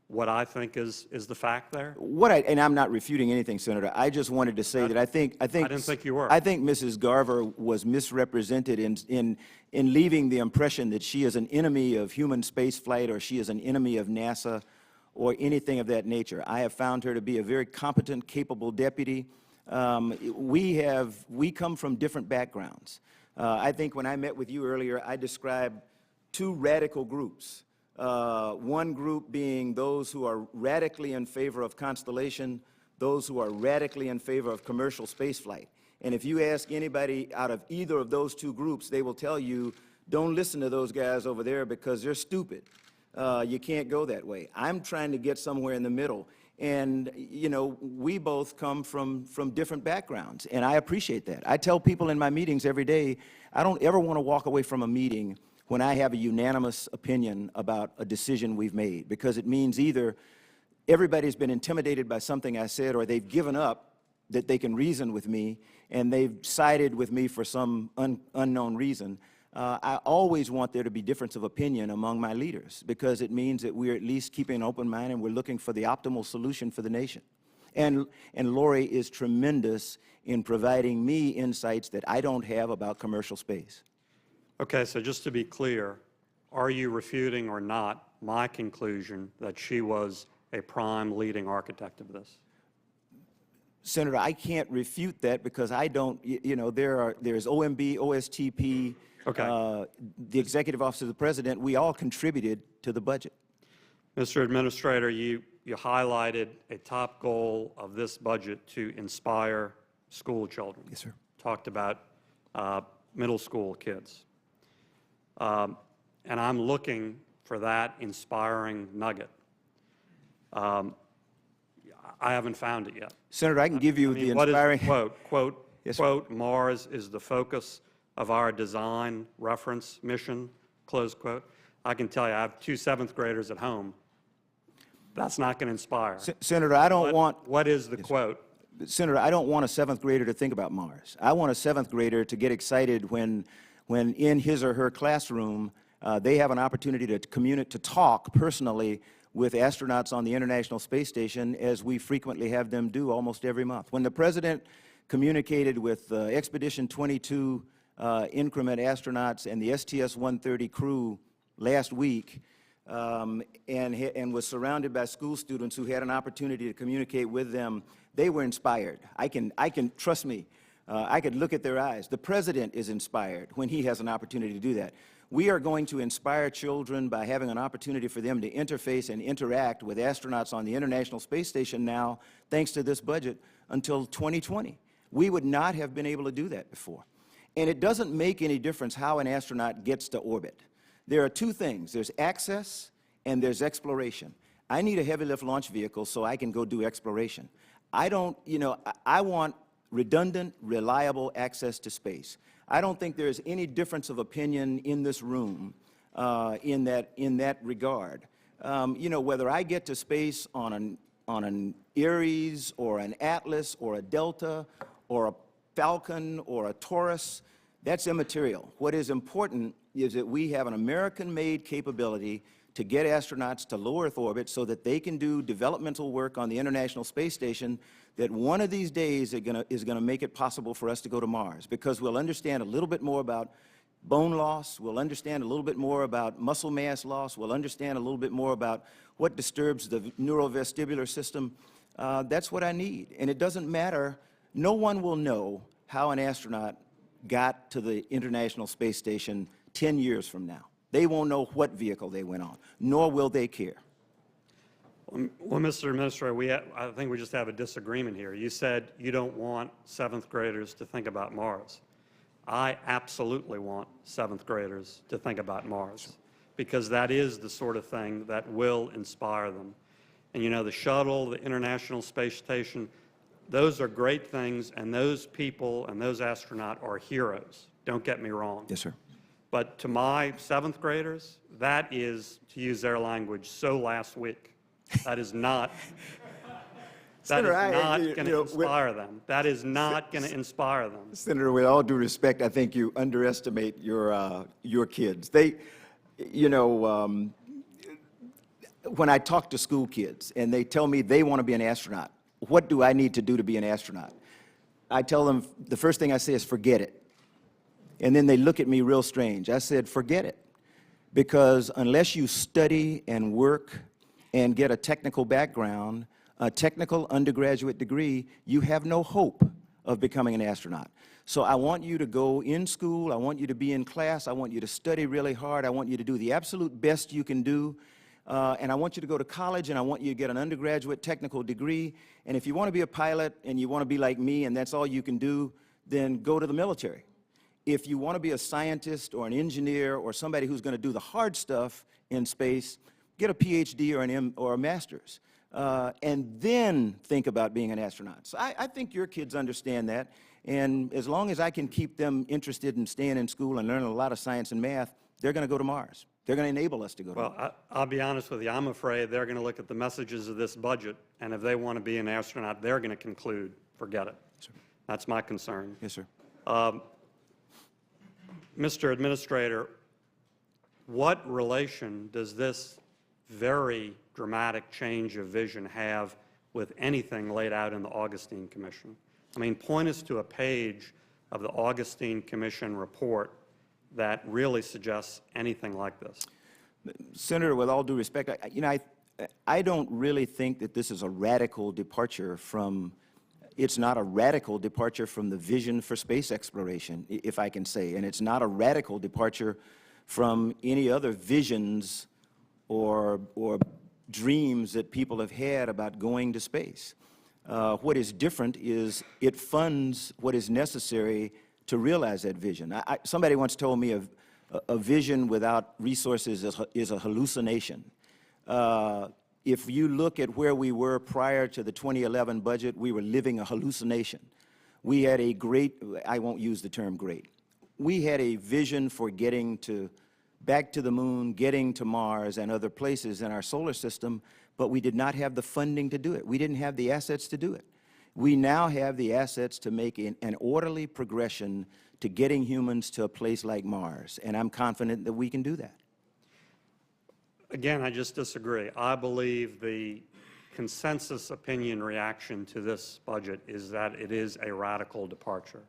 what I think is the fact there? And I'm not refuting anything, Senator. I just wanted to say that I think didn't think you were. I think Mrs. Garver was misrepresented in leaving the impression that she is an enemy of human space flight or she is an enemy of NASA or anything of that nature. I have found her to be a very competent, capable deputy. We come from different backgrounds. I think when I met with you earlier, I described two radical groups. One group being those who are radically in favor of Constellation, those who are radically in favor of commercial spaceflight. And if you ask anybody out of either of those two groups, they will tell you, don't listen to those guys over there because they're stupid. You can't go that way. I'm trying to get somewhere in the middle. And, you know, we both come from different backgrounds, and I appreciate that. I tell people in my meetings every day, I don't ever want to walk away from a meeting when I have a unanimous opinion about a decision we've made, because it means either everybody's been intimidated by something I said or they've given up that they can reason with me and they've sided with me for some unknown reason. I always want there to be difference of opinion among my leaders, because it means that we're at least keeping an open mind and we're looking for the optimal solution for the nation. And Lori is tremendous in providing me insights that I don't have about commercial space. Okay, so just to be clear, are you refuting or not my conclusion that she was a prime leading architect of this? Senator, I can't refute that because I don't, you know, there's OMB, OSTP, Okay. The Executive Office of the President, we all contributed to the budget. Mr. Administrator, you highlighted a top goal of this budget to inspire school children. Yes, sir. Talked about middle school kids. And I'm looking for that inspiring nugget. I haven't found it yet. Senator, I can give you the What is inspiring... the quote? Yes, sir. Quote, Mars is the focus of our design reference mission, close quote. I can tell you, I have two 7th graders at home. That's not going to inspire. Senator, I don't want... What is the quote? Senator, I don't want a 7th grader to think about Mars. I want a 7th grader to get excited when in his or her classroom, they have an opportunity to talk personally with astronauts on the International Space Station, as we frequently have them do almost every month. When the President communicated with Expedition 22 increment astronauts and the STS-130 crew last week, and was surrounded by school students who had an opportunity to communicate with them, they were inspired. I can trust me, I could look at their eyes. The president is inspired when he has an opportunity to do that. We are going to inspire children by having an opportunity for them to interface and interact with astronauts on the International Space Station now, thanks to this budget, until 2020. We would not have been able to do that before. And it doesn't make any difference how an astronaut gets to orbit. There are two things. There's access and there's exploration. I need a heavy lift launch vehicle so I can go do exploration. I don't, I want redundant, reliable access to space. I don't think there's any difference of opinion in this room in that regard. Whether I get to space on an Ares or an Atlas or a Delta or a Falcon or a Taurus, that's immaterial. What is important is that we have an American-made capability to get astronauts to low Earth orbit so that they can do developmental work on the International Space Station that one of these days is going to make it possible for us to go to Mars, because we'll understand a little bit more about bone loss, we'll understand a little bit more about muscle mass loss, we'll understand a little bit more about what disturbs the neurovestibular system. That's what I need. And it doesn't matter, no one will know how an astronaut got to the International Space Station 10 years from now. They won't know what vehicle they went on, nor will they care. Well, Mr. Administrator, I think we just have a disagreement here. You said you don't want 7th graders to think about Mars. I absolutely want 7th graders to think about Mars, because that is the sort of thing that will inspire them. And the shuttle, the International Space Station, those are great things, and those people and those astronauts are heroes. Don't get me wrong. Yes, sir. But to my 7th graders, that is, to use their language, so last week. That is not going to inspire them. That is not going to inspire them. Senator, with all due respect, I think you underestimate your kids. When I talk to school kids and they tell me they want to be an astronaut, what do I need to do to be an astronaut? I tell them, the first thing I say is forget it. And then they look at me real strange. I said, forget it. Because unless you study and work and get a technical background, a technical undergraduate degree, you have no hope of becoming an astronaut. So I want you to go in school, I want you to be in class, I want you to study really hard, I want you to do the absolute best you can do, and I want you to go to college, and I want you to get an undergraduate technical degree, and if you want to be a pilot and you want to be like me and that's all you can do, then go to the military. If you want to be a scientist or an engineer or somebody who's going to do the hard stuff in space, get a PhD or a master's, and then think about being an astronaut. So I think your kids understand that, and as long as I can keep them interested in staying in school and learning a lot of science and math, they're going to go to Mars. They're going to enable us to go to Mars. Well, I'll be honest with you. I'm afraid they're going to look at the messages of this budget, and if they want to be an astronaut, they're going to conclude, forget it. Sir. That's my concern. Yes, sir. Mr. Administrator, what relation does this very dramatic change of vision have with anything laid out in the Augustine Commission? I mean, point us to a page of the Augustine Commission report that really suggests anything like this. Senator, with all due respect, I don't really think that this is a radical departure from, it's not a radical departure from the vision for space exploration, if I can say, and it's not a radical departure from any other visions or dreams that people have had about going to space. What is different is it funds what is necessary to realize that vision. Somebody once told me a vision without resources is a hallucination. If you look at where we were prior to the 2011 budget, we were living a hallucination. We had a great, I won't use the term great, we had a vision for getting back to the moon, getting to Mars and other places in our solar system, but we did not have the funding to do it. We didn't have the assets to do it. We now have the assets to make an orderly progression to getting humans to a place like Mars, and I'm confident that we can do that. Again, I just disagree. I believe the consensus opinion reaction to this budget is that it is a radical departure.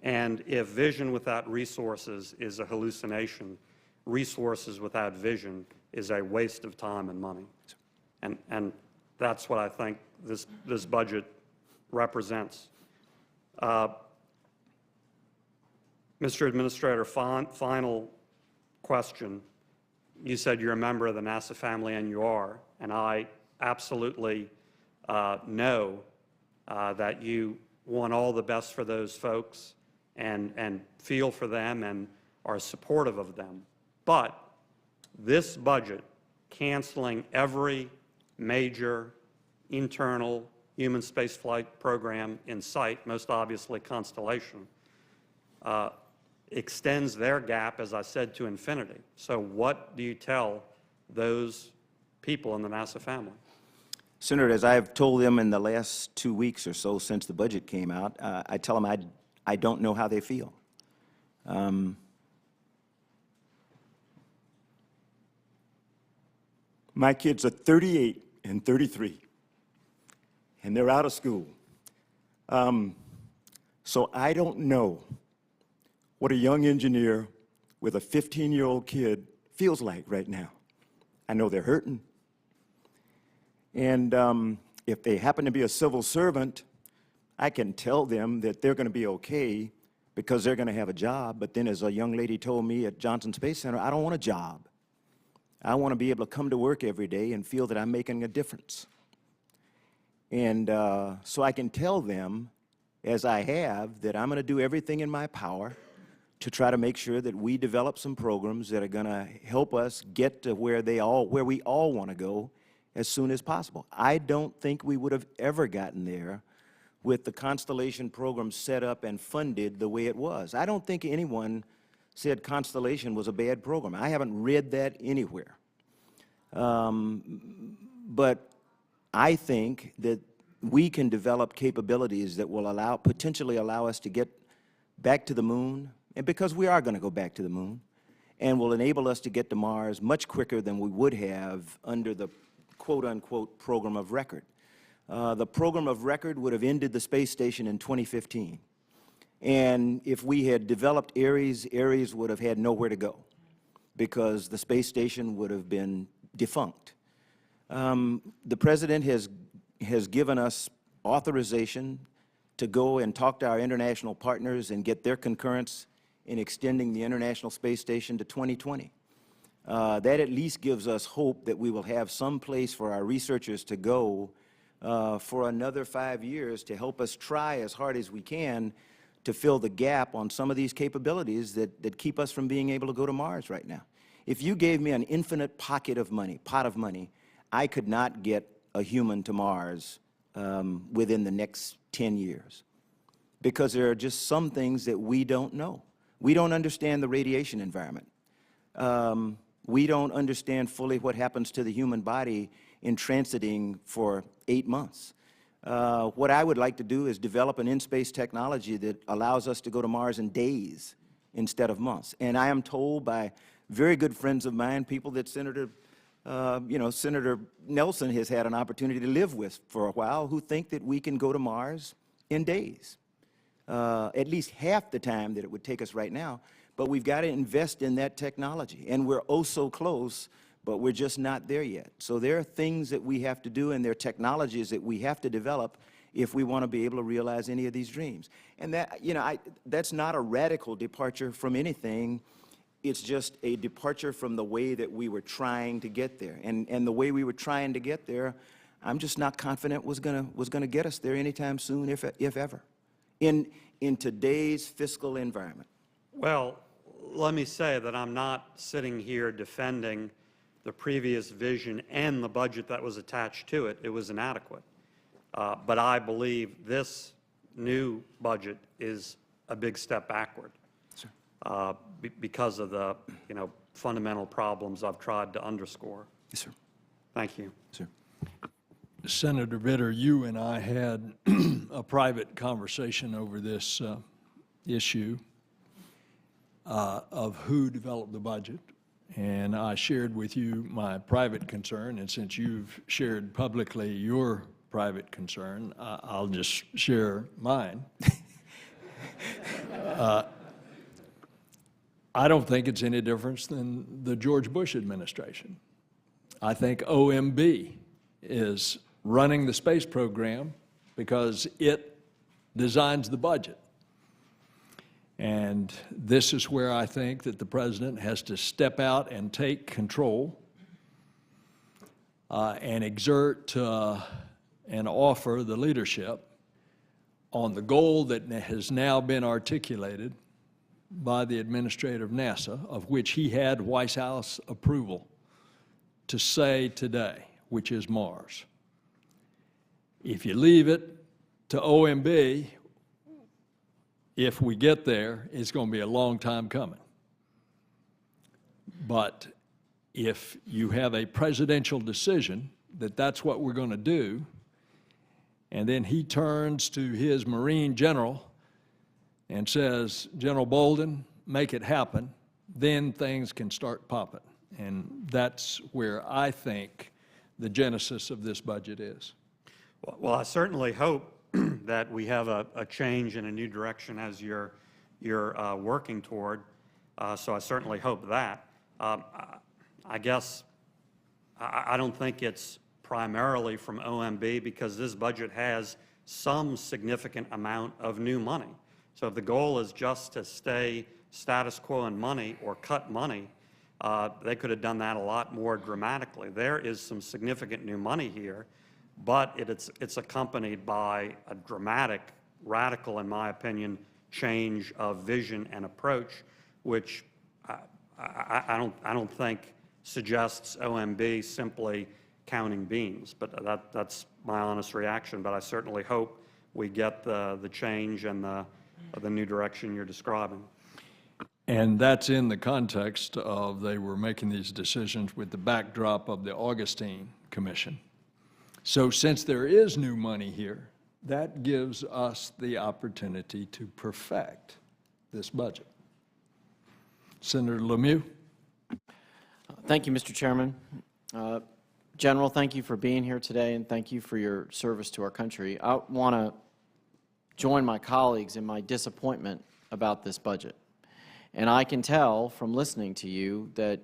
And if vision without resources is a hallucination, resources without vision is a waste of time and money. And that's what I think this budget represents. Mr. Administrator, final question. You said you're a member of the NASA family, and you are, and I absolutely know that you want all the best for those folks and feel for them and are supportive of them. But this budget, canceling every major internal human spaceflight program in sight, most obviously Constellation, extends their gap, as I said, to infinity. So what do you tell those people in the NASA family? Senator, as I've told them in the last 2 weeks or so since the budget came out, I tell them I don't know how they feel. My kids are 38 and 33, and they're out of school. So I don't know what a young engineer with a 15-year-old kid feels like right now. I know they're hurting. And if they happen to be a civil servant, I can tell them that they're going to be okay because they're going to have a job. But then, as a young lady told me at Johnson Space Center, I don't want a job. I want to be able to come to work every day and feel that I'm making a difference. And so I can tell them, as I have, that I'm going to do everything in my power to try to make sure that we develop some programs that are going to help us get to where we all want to go as soon as possible. I don't think we would have ever gotten there with the Constellation program set up and funded the way it was. I don't think anyone said Constellation was a bad program. I haven't read that anywhere. But I think that we can develop capabilities that will potentially allow us to get back to the moon, and because we are going to go back to the moon, and will enable us to get to Mars much quicker than we would have under the quote-unquote program of record. The program of record would have ended the space station in 2015. And if we had developed Ares, Ares would have had nowhere to go because the space station would have been defunct. The President has given us authorization to go and talk to our international partners and get their concurrence in extending the International Space Station to 2020. That at least gives us hope that we will have some place for our researchers to go for another 5 years to help us try as hard as we can to fill the gap on some of these capabilities that keep us from being able to go to Mars right now. If you gave me an infinite pot of money, I could not get a human to Mars within the next 10 years because there are just some things that we don't know. We don't understand the radiation environment. We don't understand fully what happens to the human body in transiting for 8 months. What I would like to do is develop an in-space technology that allows us to go to Mars in days instead of months. And I am told by very good friends of mine, people that Senator Nelson has had an opportunity to live with for a while, who think that we can go to Mars in days, at least half the time that it would take us right now. But we've got to invest in that technology, and we're oh so close, but we're just not there yet. So there are things that we have to do, and there are technologies that we have to develop if we want to be able to realize any of these dreams. And that, that's not a radical departure from anything. It's just a departure from the way that we were trying to get there. And the way we were trying to get there, I'm just not confident was gonna get us there anytime soon, if ever, in today's fiscal environment. Well, let me say that I'm not sitting here defending the previous vision and the budget that was attached to it. It was inadequate. But I believe this new budget is a big step backward. Sir. Because of the fundamental problems I've tried to underscore. Yes, sir. Thank you. Sir. Senator Vitter, you and I had a private conversation over this issue of who developed the budget. And I shared with you my private concern, and since you've shared publicly your private concern, I'll just share mine. I don't think it's any different than the George Bush administration. I think OMB is running the space program because it designs the budget. And this is where I think that the president has to step out and take control and exert and offer the leadership on the goal that has now been articulated by the administrator of NASA, of which he had White House approval to say today, which is Mars. If you leave it to OMB, if we get there, it's going to be a long time coming. But if you have a presidential decision that that's what we're going to do, and then he turns to his Marine general and says, General Bolden, make it happen, then things can start popping. And that's where I think the genesis of this budget is. Well, I certainly hope that we have a change in a new direction as you're working toward. So I certainly hope that. I guess I don't think it's primarily from OMB because this budget has some significant amount of new money. So if the goal is just to stay status quo in money or cut money, they could have done that a lot more dramatically. There is some significant new money here, but it's accompanied by a dramatic, radical, in my opinion, change of vision and approach, which I don't think suggests OMB simply counting beans. But that's my honest reaction. But I certainly hope we get the change and the new direction you're describing. And that's in the context of they were making these decisions with the backdrop of the Augustine Commission. So since there is new money here, that gives us the opportunity to perfect this budget. Senator Lemieux. Thank you, Mr. Chairman. General, thank you for being here today, and thank you for your service to our country. I want to join my colleagues in my disappointment about this budget. And I can tell from listening to you that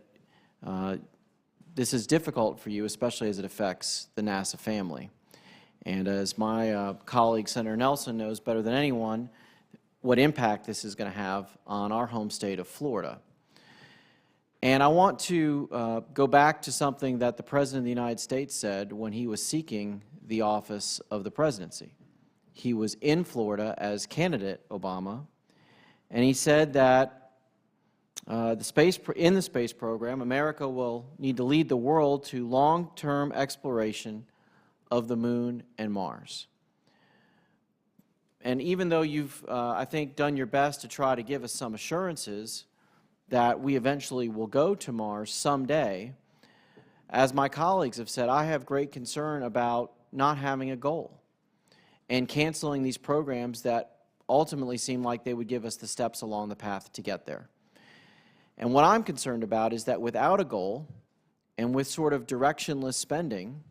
this is difficult for you, especially as it affects the NASA family. And as my colleague, Senator Nelson, knows better than anyone, what impact this is going to have on our home state of Florida. And I want to go back to something that the President of the United States said when he was seeking the office of the presidency. He was in Florida as candidate Obama, and he said that in the space program, America will need to lead the world to long-term exploration of the Moon and Mars. And even though you've, I think, done your best to try to give us some assurances that we eventually will go to Mars someday, as my colleagues have said, I have great concern about not having a goal and canceling these programs that ultimately seem like they would give us the steps along the path to get there. And what I'm concerned about is that without a goal and with sort of directionless spending,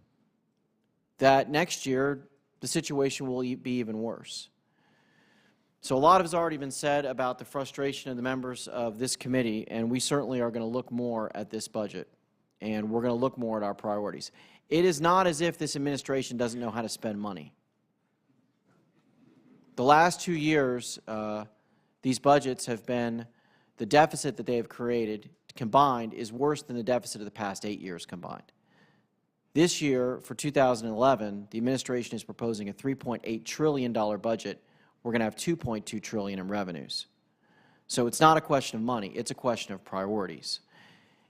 that next year the situation will be even worse. So a lot has already been said about the frustration of the members of this committee, and we certainly are going to look more at this budget, and we're going to look more at our priorities. It is not as if this administration doesn't know how to spend money. The last 2 years, these budgets have been, the deficit that they have created combined is worse than the deficit of the past 8 years combined. This year, for 2011, the administration is proposing a $3.8 trillion budget. We're going to have $2.2 trillion in revenues. So it's not a question of money, it's a question of priorities.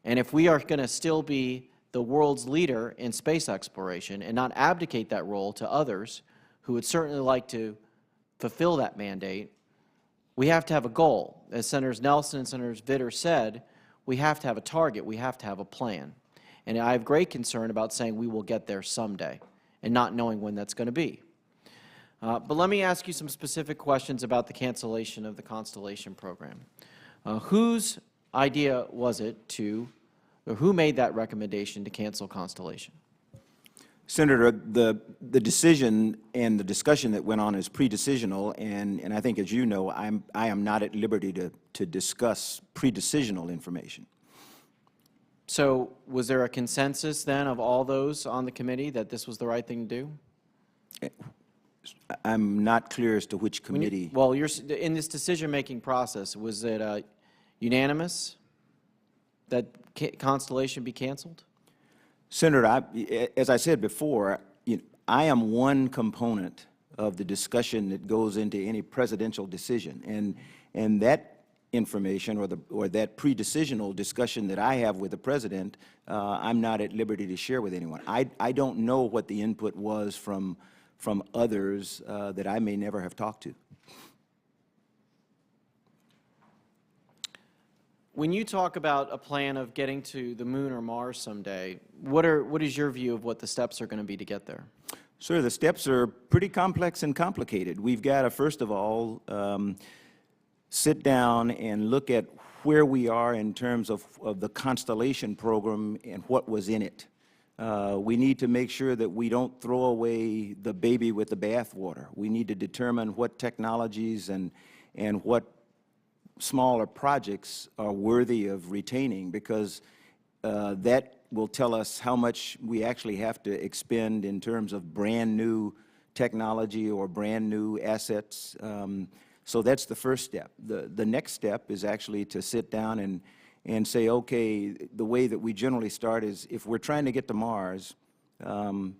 And if we are going to still be the world's leader in space exploration and not abdicate that role to others who would certainly like to fulfill that mandate, we have to have a goal. As Senators Nelson and Senators Vitter said, we have to have a target, we have to have a plan. And I have great concern about saying we will get there someday and not knowing when that's going to be. But let me ask you some specific questions about the cancellation of the Constellation program. Whose idea was it to, or who made that recommendation to cancel Constellation? Senator, the decision and the discussion that went on is pre-decisional, and I think, as you know, I am not at liberty to discuss pre-decisional information. So was there a consensus then of all those on the committee that this was the right thing to do? I'm not clear as to which When you- committee. Well, in this decision-making process, was it unanimous that Constellation be canceled? Senator, as I said before, I am one component of the discussion that goes into any presidential decision, and that information or that pre-decisional discussion that I have with the president, I'm not at liberty to share with anyone. I don't know what the input was from others that I may never have talked to. When you talk about a plan of getting to the moon or Mars someday, what is your view of what the steps are going to be to get there? Sir, the steps are pretty complex and complicated. We've got to, first of all, sit down and look at where we are in terms of the Constellation program and what was in it. We need to make sure that we don't throw away the baby with the bathwater. We need to determine what technologies and what smaller projects are worthy of retaining, because that will tell us how much we actually have to expend in terms of brand-new technology or brand-new assets. So that's the first step. The next step is actually to sit down and say, okay, the way that we generally start is, if we're trying to get to Mars, and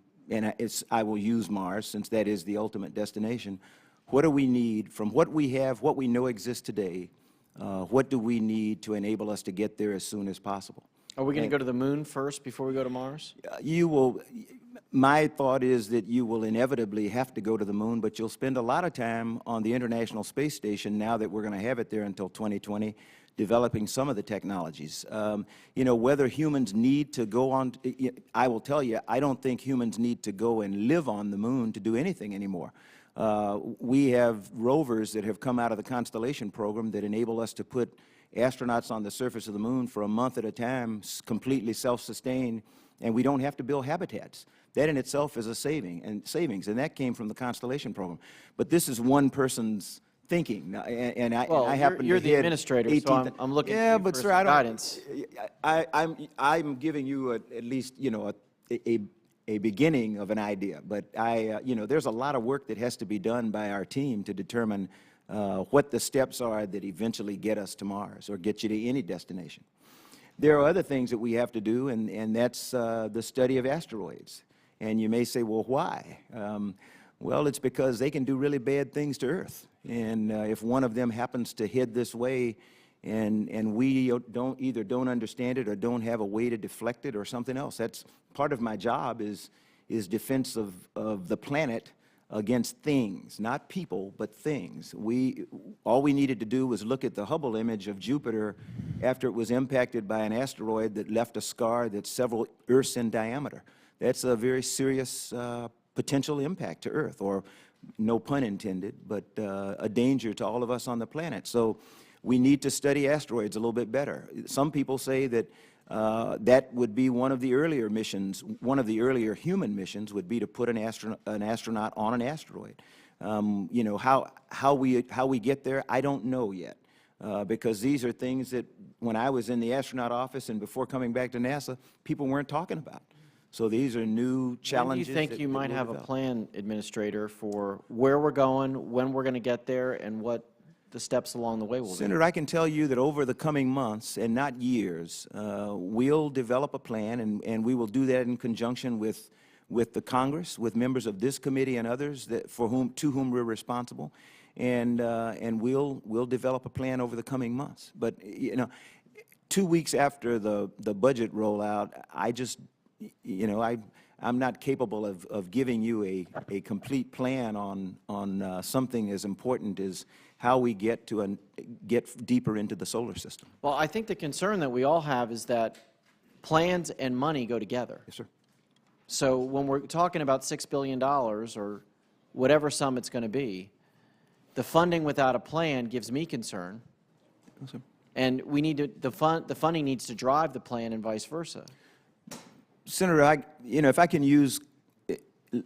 I will use Mars since that is the ultimate destination, what do we need from what we have, what we know exists today? What do we need to enable us to get there as soon as possible? Are we going to go to the moon first before we go to Mars? My thought is that you will inevitably have to go to the moon, but you'll spend a lot of time on the International Space Station now that we're going to have it there until 2020, developing some of the technologies. Whether humans need to go on, I will tell you, I don't think humans need to go and live on the moon to do anything anymore. We have rovers that have come out of the Constellation program that enable us to put astronauts on the surface of the moon for a month at a time, completely self-sustained, and we don't have to build habitats. That in itself is a savings, and that came from the Constellation program. But this is one person's thinking, and I happen you're to the head administrator, 18th so I'm looking yeah, to you but for sir, some guidance. I'm giving you at least a beginning of an idea, but there's a lot of work that has to be done by our team to determine what the steps are that eventually get us to Mars or get you to any destination. There are other things that we have to do, and that's the study of asteroids. And you may say, well, why? Well, it's because they can do really bad things to Earth. And if one of them happens to head this way, and we either don't understand it or don't have a way to deflect it or something else. That's part of my job is defense of the planet against things, not people, but things. All we needed to do was look at the Hubble image of Jupiter after it was impacted by an asteroid that left a scar that's several Earths in diameter. That's a very serious potential impact to Earth, or no pun intended, but a danger to all of us on the planet. So we need to study asteroids a little bit better. Some people say that that would be one of the earlier missions. One of the earlier human missions would be to put an astronaut on an asteroid. How we get there, I don't know yet, because these are things that when I was in the astronaut office and before coming back to NASA, people weren't talking about. So these are new challenges. When do you think you might have a plan, Administrator, for where we're going, when we're going to get there, and what the steps along the way will be? Senator, I can tell you that over the coming months, and not years, we'll develop a plan, and we will do that in conjunction with the Congress, with members of this committee and others to whom we're responsible, and we'll develop a plan over the coming months. But 2 weeks after the budget rollout, I'm not capable of giving you a complete plan on something as important as how we get deeper into the solar system. Well, I think the concern that we all have is that plans and money go together. Yes, sir. So when we're talking about $6 billion or whatever sum it's going to be, the funding without a plan gives me concern. Yes, sir. And we need to, the funding needs to drive the plan and vice versa. Senator, if I can use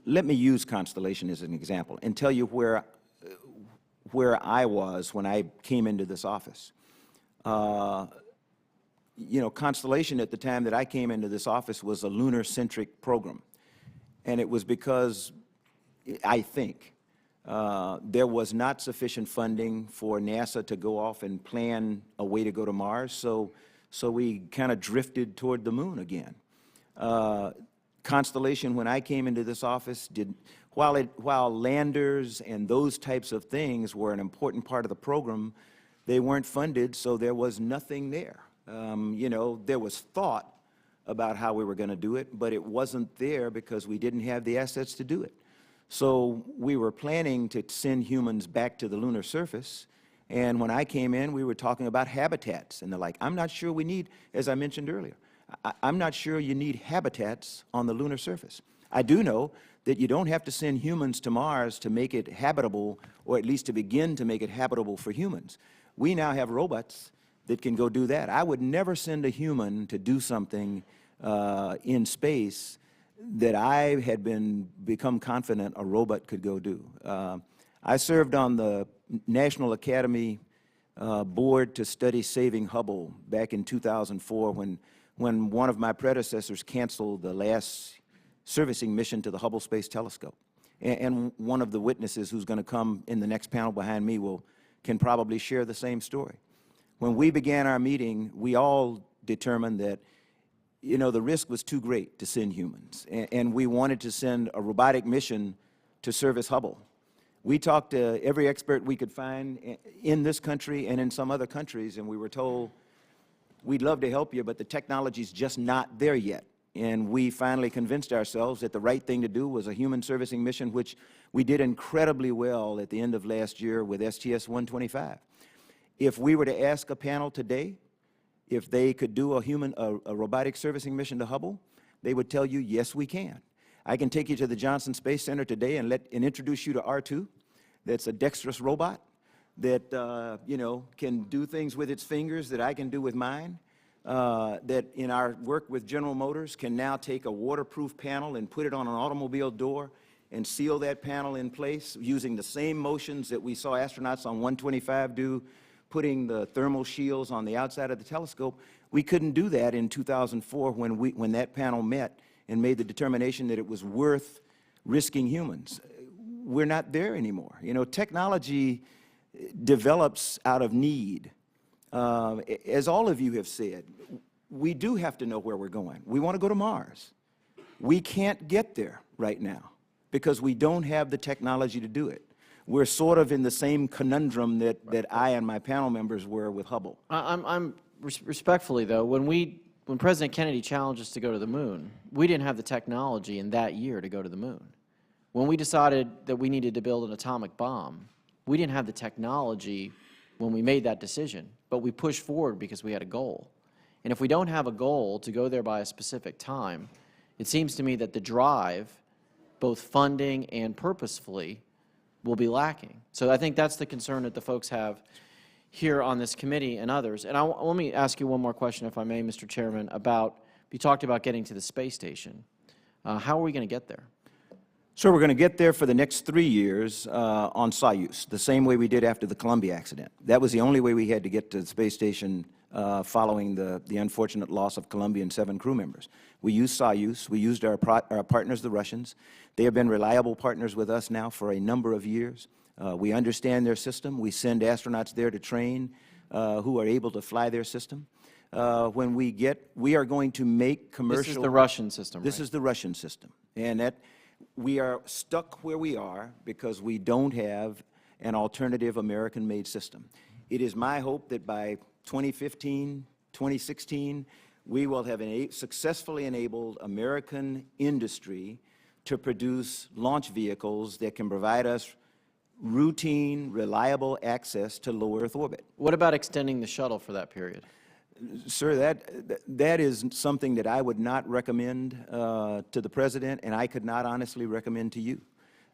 let me use Constellation as an example and tell you where I was when I came into this office. You know, Constellation at the time that I came into this office was a lunar-centric program. And it was because, I think, there was not sufficient funding for NASA to go off and plan a way to go to Mars, so we kind of drifted toward the moon again. Constellation, when I came into this office, while landers and those types of things were an important part of the program, they weren't funded, so there was nothing there. You know, there was thought about how we were going to do it, but it wasn't there because we didn't have the assets to do it. So we were planning to send humans back to the lunar surface, and when I came in, we were talking about habitats and the like. I'm not sure we need, as I mentioned earlier, I'm not sure you need habitats on the lunar surface. I do know that you don't have to send humans to Mars to make it habitable, or at least to begin to make it habitable for humans. We now have robots that can go do that. I would never send a human to do something in space that I had become confident a robot could go do. I served on the National Academy board to study saving Hubble back in 2004 when one of my predecessors canceled the last servicing mission to the Hubble Space Telescope. And one of the witnesses who's going to come in the next panel behind me can probably share the same story. When we began our meeting, we all determined that, you know, the risk was too great to send humans, and we wanted to send a robotic mission to service Hubble. We talked to every expert we could find in this country and in some other countries, and we were told, we'd love to help you, but the technology's just not there yet. And we finally convinced ourselves that the right thing to do was a human servicing mission, which we did incredibly well at the end of last year with STS-125. If we were to ask a panel today if they could do a robotic servicing mission to Hubble, they would tell you, yes, we can. I can take you to the Johnson Space Center today and introduce you to R2. That's a dexterous robot that, you know, can do things with its fingers that I can do with mine. That in our work with General Motors can now take a waterproof panel and put it on an automobile door and seal that panel in place using the same motions that we saw astronauts on 125 do, putting the thermal shields on the outside of the telescope. We couldn't do that in 2004 when that panel met and made the determination that it was worth risking humans. We're not there anymore. You know, technology develops out of need. As all of you have said, we do have to know where we're going. We want to go to Mars. We can't get there right now because we don't have the technology to do it. We're sort of in the same conundrum that I and my panel members were with Hubble. Respectfully, though, when President Kennedy challenged us to go to the moon, we didn't have the technology in that year to go to the moon. When we decided that we needed to build an atomic bomb, we didn't have the technology when we made that decision, but we pushed forward because we had a goal. And if we don't have a goal to go there by a specific time, it seems to me that the drive, both funding and purposefully, will be lacking. So I think that's the concern that the folks have here on this committee and others. And let me ask you one more question, if I may, Mr. Chairman, about, you talked about getting to the space station. How are we going to get there? So we're going to get there for the next 3 years on Soyuz, the same way we did after the Columbia accident. That was the only way we had to get to the space station following the unfortunate loss of Columbia and 7 crew members. We used Soyuz. We used our partners, the Russians. They have been reliable partners with us now for a number of years. We understand their system. We send astronauts there to train who are able to fly their system. When we are going to make commercial... This is the Russian system, This right? is the Russian system. And that we are stuck where we are because we don't have an alternative American-made system. It is my hope that by 2015, 2016, we will have successfully enabled American industry to produce launch vehicles that can provide us routine, reliable access to low Earth orbit. What about extending the shuttle for that period? Sir, that is something that I would not recommend to the President, and I could not honestly recommend to you.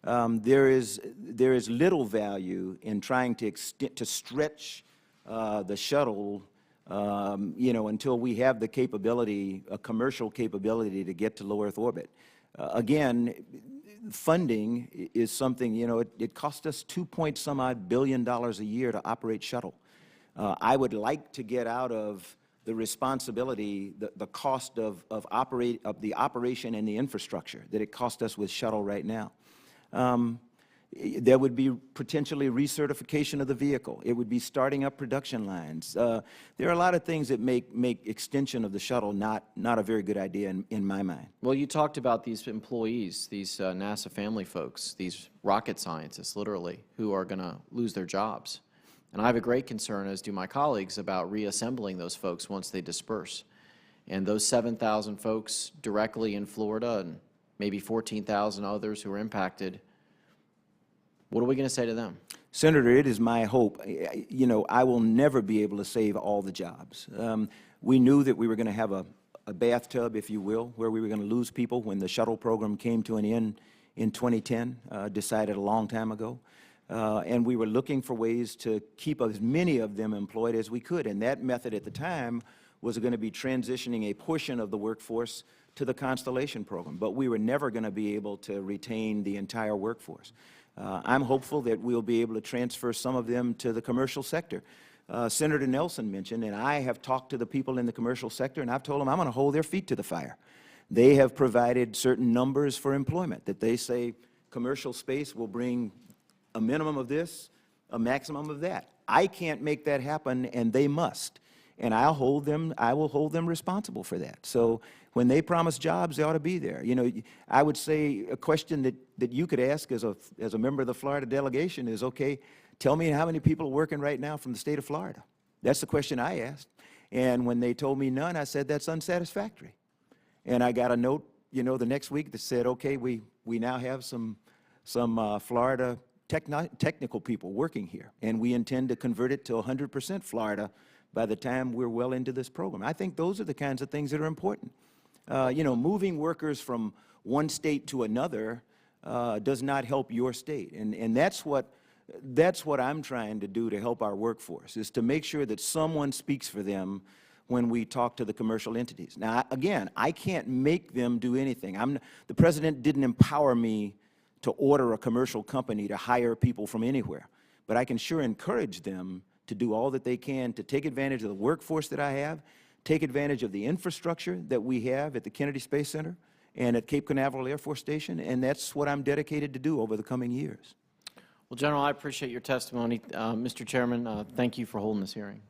There is little value in trying to stretch the shuttle, you know, until we have the capability, a commercial capability to get to low Earth orbit. Again, funding is something, you know, it cost us $2-point-some-odd billion a year to operate shuttle. I would like to get out of the responsibility, the cost of the operation and the infrastructure that it cost us with shuttle right now. There would be potentially recertification of the vehicle. It would be starting up production lines. There are a lot of things that make extension of the shuttle not a very good idea in my mind. Well, you talked about these employees, these NASA family folks, these rocket scientists, literally, who are going to lose their jobs. And I have a great concern, as do my colleagues, about reassembling those folks once they disperse. And those 7,000 folks directly in Florida and maybe 14,000 others who are impacted, what are we going to say to them? Senator, it is my hope, you know, I will never be able to save all the jobs. We knew that we were going to have a bathtub, if you will, where we were going to lose people when the shuttle program came to an end in 2010, decided a long time ago. And we were looking for ways to keep as many of them employed as we could. And that method at the time was going to be transitioning a portion of the workforce to the Constellation program. But we were never going to be able to retain the entire workforce. I'm hopeful that we'll be able to transfer some of them to the commercial sector. Senator Nelson mentioned, and I have talked to the people in the commercial sector, and I've told them I'm going to hold their feet to the fire. They have provided certain numbers for employment, that they say commercial space will bring a minimum of this, a maximum of that. I can't make that happen, and they must. And I will hold them responsible for that. So when they promise jobs, they ought to be there. You know, I would say a question that you could ask as a member of the Florida delegation is, okay, tell me how many people are working right now from the state of Florida. That's the question I asked. And when they told me none, I said, that's unsatisfactory. And I got a note, you know, the next week that said, okay, we now have some Florida technical people working here, and we intend to convert it to 100% Florida by the time we're well into this program. I think those are the kinds of things that are important. You know, moving workers from one state to another does not help your state, and that's what I'm trying to do to help our workforce, is to make sure that someone speaks for them when we talk to the commercial entities. Now, again, I can't make them do anything. The President didn't empower me to order a commercial company to hire people from anywhere, but I can sure encourage them to do all that they can to take advantage of the workforce that I have, take advantage of the infrastructure that we have at the Kennedy Space Center and at Cape Canaveral Air Force Station, and that's what I'm dedicated to do over the coming years. Well, General, I appreciate your testimony. Mr. Chairman, thank you for holding this hearing.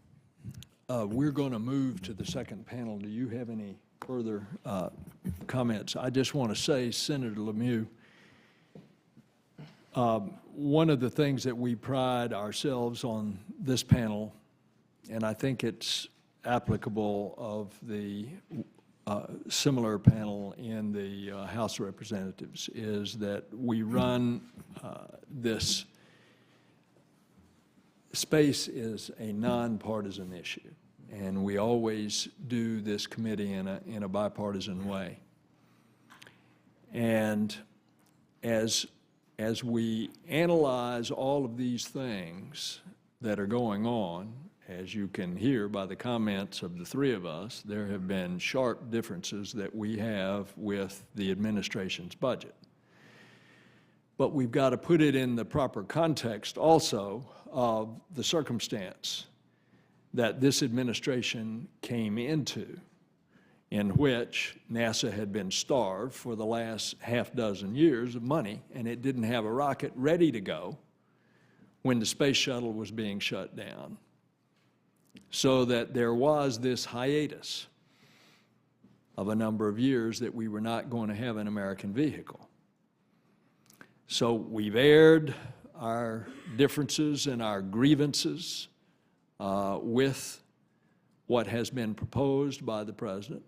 We're going to move to the second panel. Do you have any further comments? I just want to say, Senator Lemieux, one of the things that we pride ourselves on this panel, and I think it's applicable of the similar panel in the House of Representatives, is that we run this space is a nonpartisan issue, and we always do this committee in a bipartisan way. And as we analyze all of these things that are going on, as you can hear by the comments of the three of us, there have been sharp differences that we have with the administration's budget. But we've got to put it in the proper context also of the circumstance that this administration came into, in which NASA had been starved for the last half dozen years of money, and it didn't have a rocket ready to go when the space shuttle was being shut down. So that there was this hiatus of a number of years that we were not going to have an American vehicle. So we've aired our differences and our grievances with what has been proposed by the President.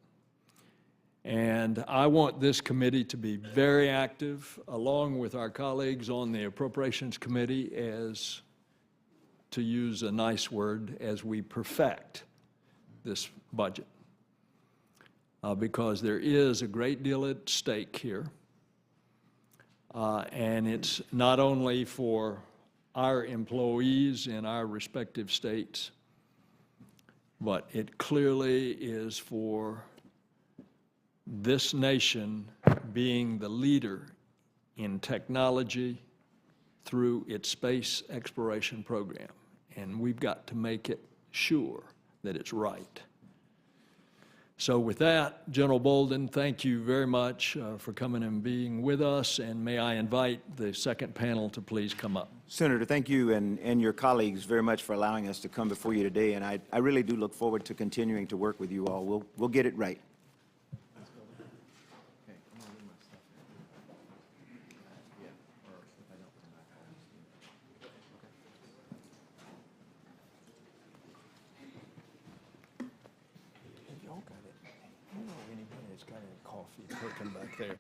And I want this committee to be very active, along with our colleagues on the Appropriations Committee, as, to use a nice word, as we perfect this budget. Because there is a great deal at stake here. And it's not only for our employees in our respective states, but it clearly is for this nation being the leader in technology through its space exploration program. And we've got to make it sure that it's right. So with that, General Bolden, thank you very much for coming and being with us, and may I invite the second panel to please come up. Senator, thank you and your colleagues very much for allowing us to come before you today, and I really do look forward to continuing to work with you all. We'll get it right. Y'all got it. You know anybody that's got any coffee cooking back there?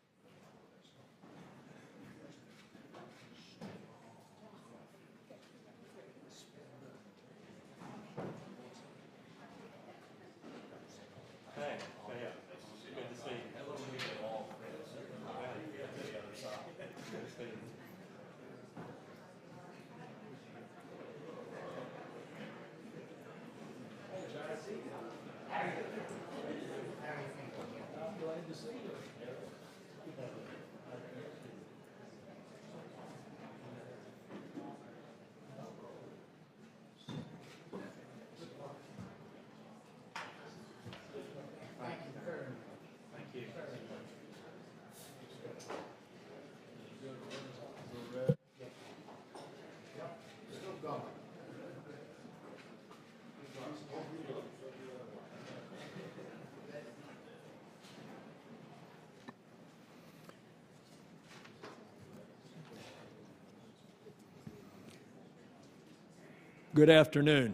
Good afternoon.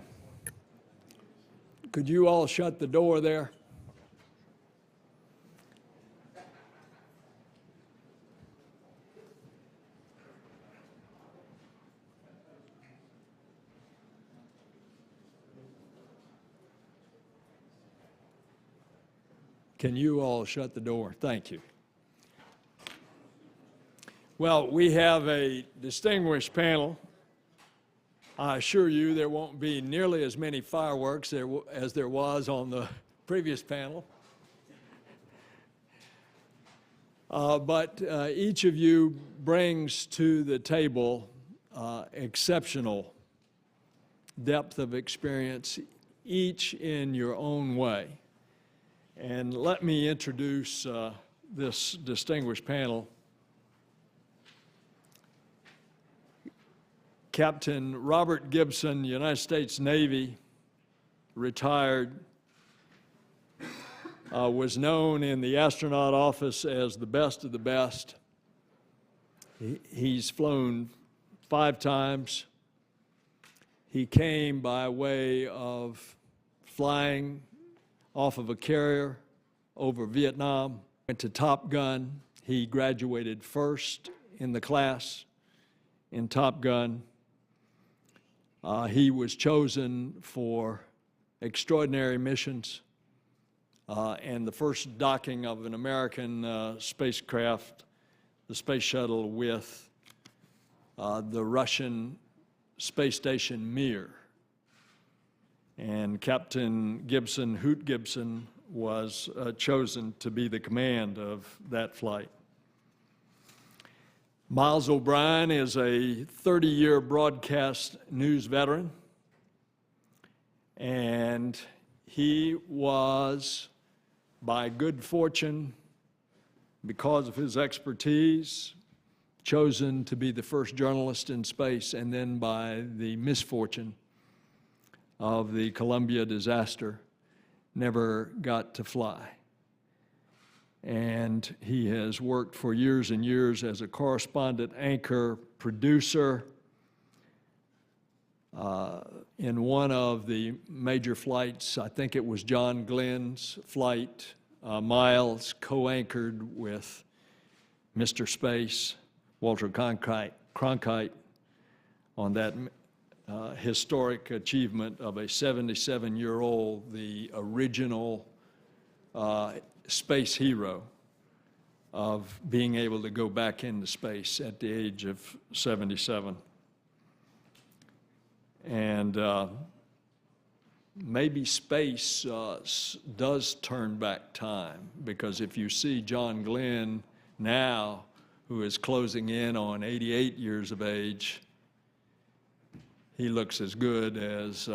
Could you all shut the door there? Can you all shut the door? Thank you. Well, we have a distinguished panel. I assure you there won't be nearly as many fireworks as there was on the previous panel. But each of you brings to the table exceptional depth of experience, each in your own way. And let me introduce this distinguished panel. Captain Robert Gibson, United States Navy, retired, was known in the astronaut office as the best of the best. He's flown 5 times. He came by way of flying off of a carrier over Vietnam, went to Top Gun. He graduated first in the class in Top Gun. He was chosen for extraordinary missions and the first docking of an American spacecraft, the space shuttle, with the Russian space station Mir. And Captain Gibson, Hoot Gibson, was chosen to be the command of that flight. Miles O'Brien is a 30-year broadcast news veteran, and he was, by good fortune, because of his expertise, chosen to be the first journalist in space, and then by the misfortune of the Columbia disaster, never got to fly. And he has worked for years and years as a correspondent, anchor, producer in one of the major flights. I think it was John Glenn's flight. Miles co-anchored with Mr. Space, Walter Cronkite, on that historic achievement of a 77-year-old, the original space hero, of being able to go back into space at the age of 77. And maybe space does turn back time, because if you see John Glenn now, who is closing in on 88 years of age, he looks as good as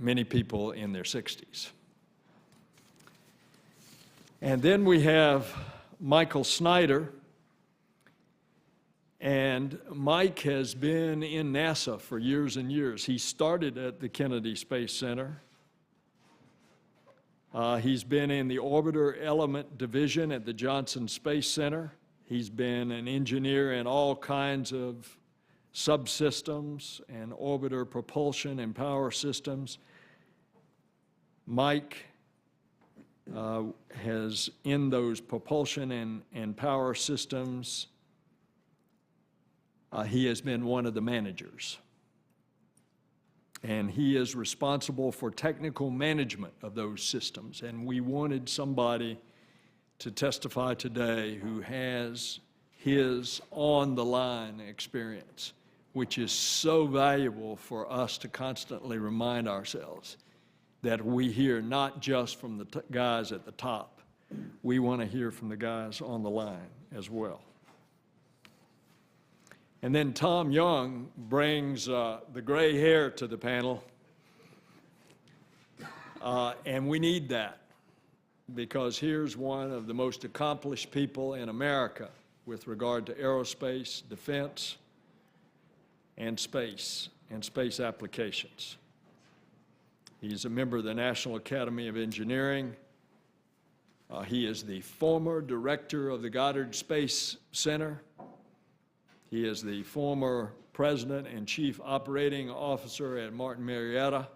many people in their 60s. And then we have Michael Snyder. And Mike has been in NASA for years and years. He started at the Kennedy Space Center. He's been in the Orbiter Element Division at the Johnson Space Center. He's been an engineer in all kinds of subsystems and orbiter propulsion and power systems. Mike has, in those propulsion and power systems, he has been one of the managers. And he is responsible for technical management of those systems. And we wanted somebody to testify today who has his on-the-line experience, which is so valuable for us to constantly remind ourselves that we hear not just from the guys at the top. We want to hear from the guys on the line as well. And then Tom Young brings the gray hair to the panel. And we need that, because here's one of the most accomplished people in America with regard to aerospace, defense, and space applications. He's a member of the National Academy of Engineering. He is the former director of the Goddard Space Center. He is the former president and chief operating officer at Martin Marietta.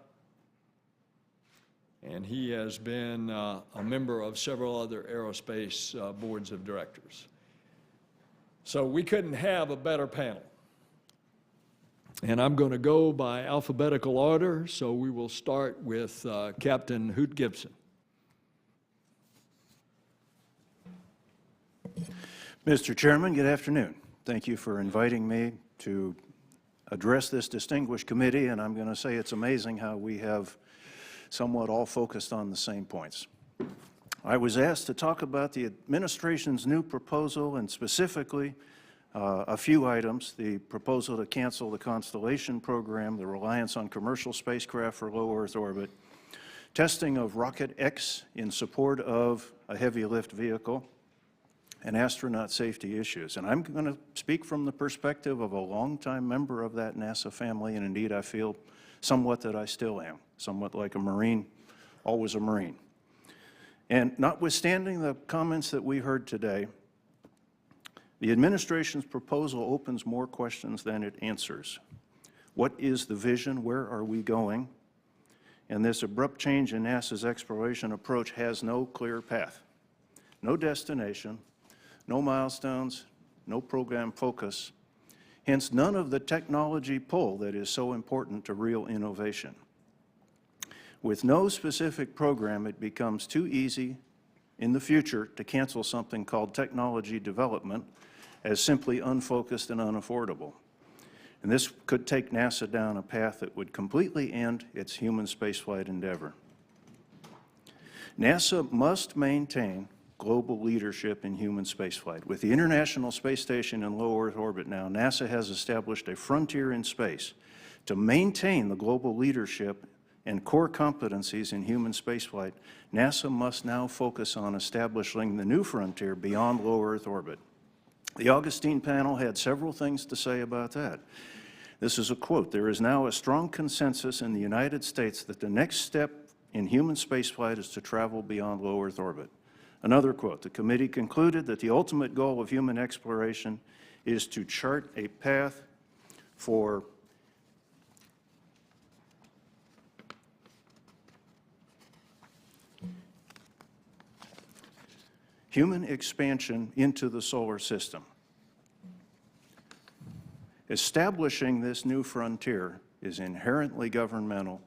And he has been a member of several other aerospace boards of directors. So we couldn't have a better panel. And I'm going to go by alphabetical order, so we will start with Captain Hoot Gibson. Mr. Chairman, good afternoon. Thank you for inviting me to address this distinguished committee, and I'm going to say it's amazing how we have somewhat all focused on the same points. I was asked to talk about the administration's new proposal, and specifically a few items: the proposal to cancel the Constellation program, the reliance on commercial spacecraft for low Earth orbit, testing of Rocket X in support of a heavy lift vehicle, and astronaut safety issues. And I'm going to speak from the perspective of a longtime member of that NASA family, and indeed I feel somewhat that I still am, somewhat like a Marine, always a Marine. And notwithstanding the comments that we heard today, the administration's proposal opens more questions than it answers. What is the vision? Where are we going? And this abrupt change in NASA's exploration approach has no clear path, no destination, no milestones, no program focus, hence none of the technology pull that is so important to real innovation. With no specific program, it becomes too easy in the future to cancel something called technology development as simply unfocused and unaffordable. And this could take NASA down a path that would completely end its human spaceflight endeavor. NASA must maintain global leadership in human spaceflight. With the International Space Station in low Earth orbit now, NASA has established a frontier in space. To maintain the global leadership and core competencies in human spaceflight, NASA must now focus on establishing the new frontier beyond low Earth orbit. The Augustine panel had several things to say about that. This is a quote: "There is now a strong consensus in the United States that the next step in human spaceflight is to travel beyond low Earth orbit." Another quote: "The committee concluded that the ultimate goal of human exploration is to chart a path for human expansion into the solar system. Establishing this new frontier is inherently governmental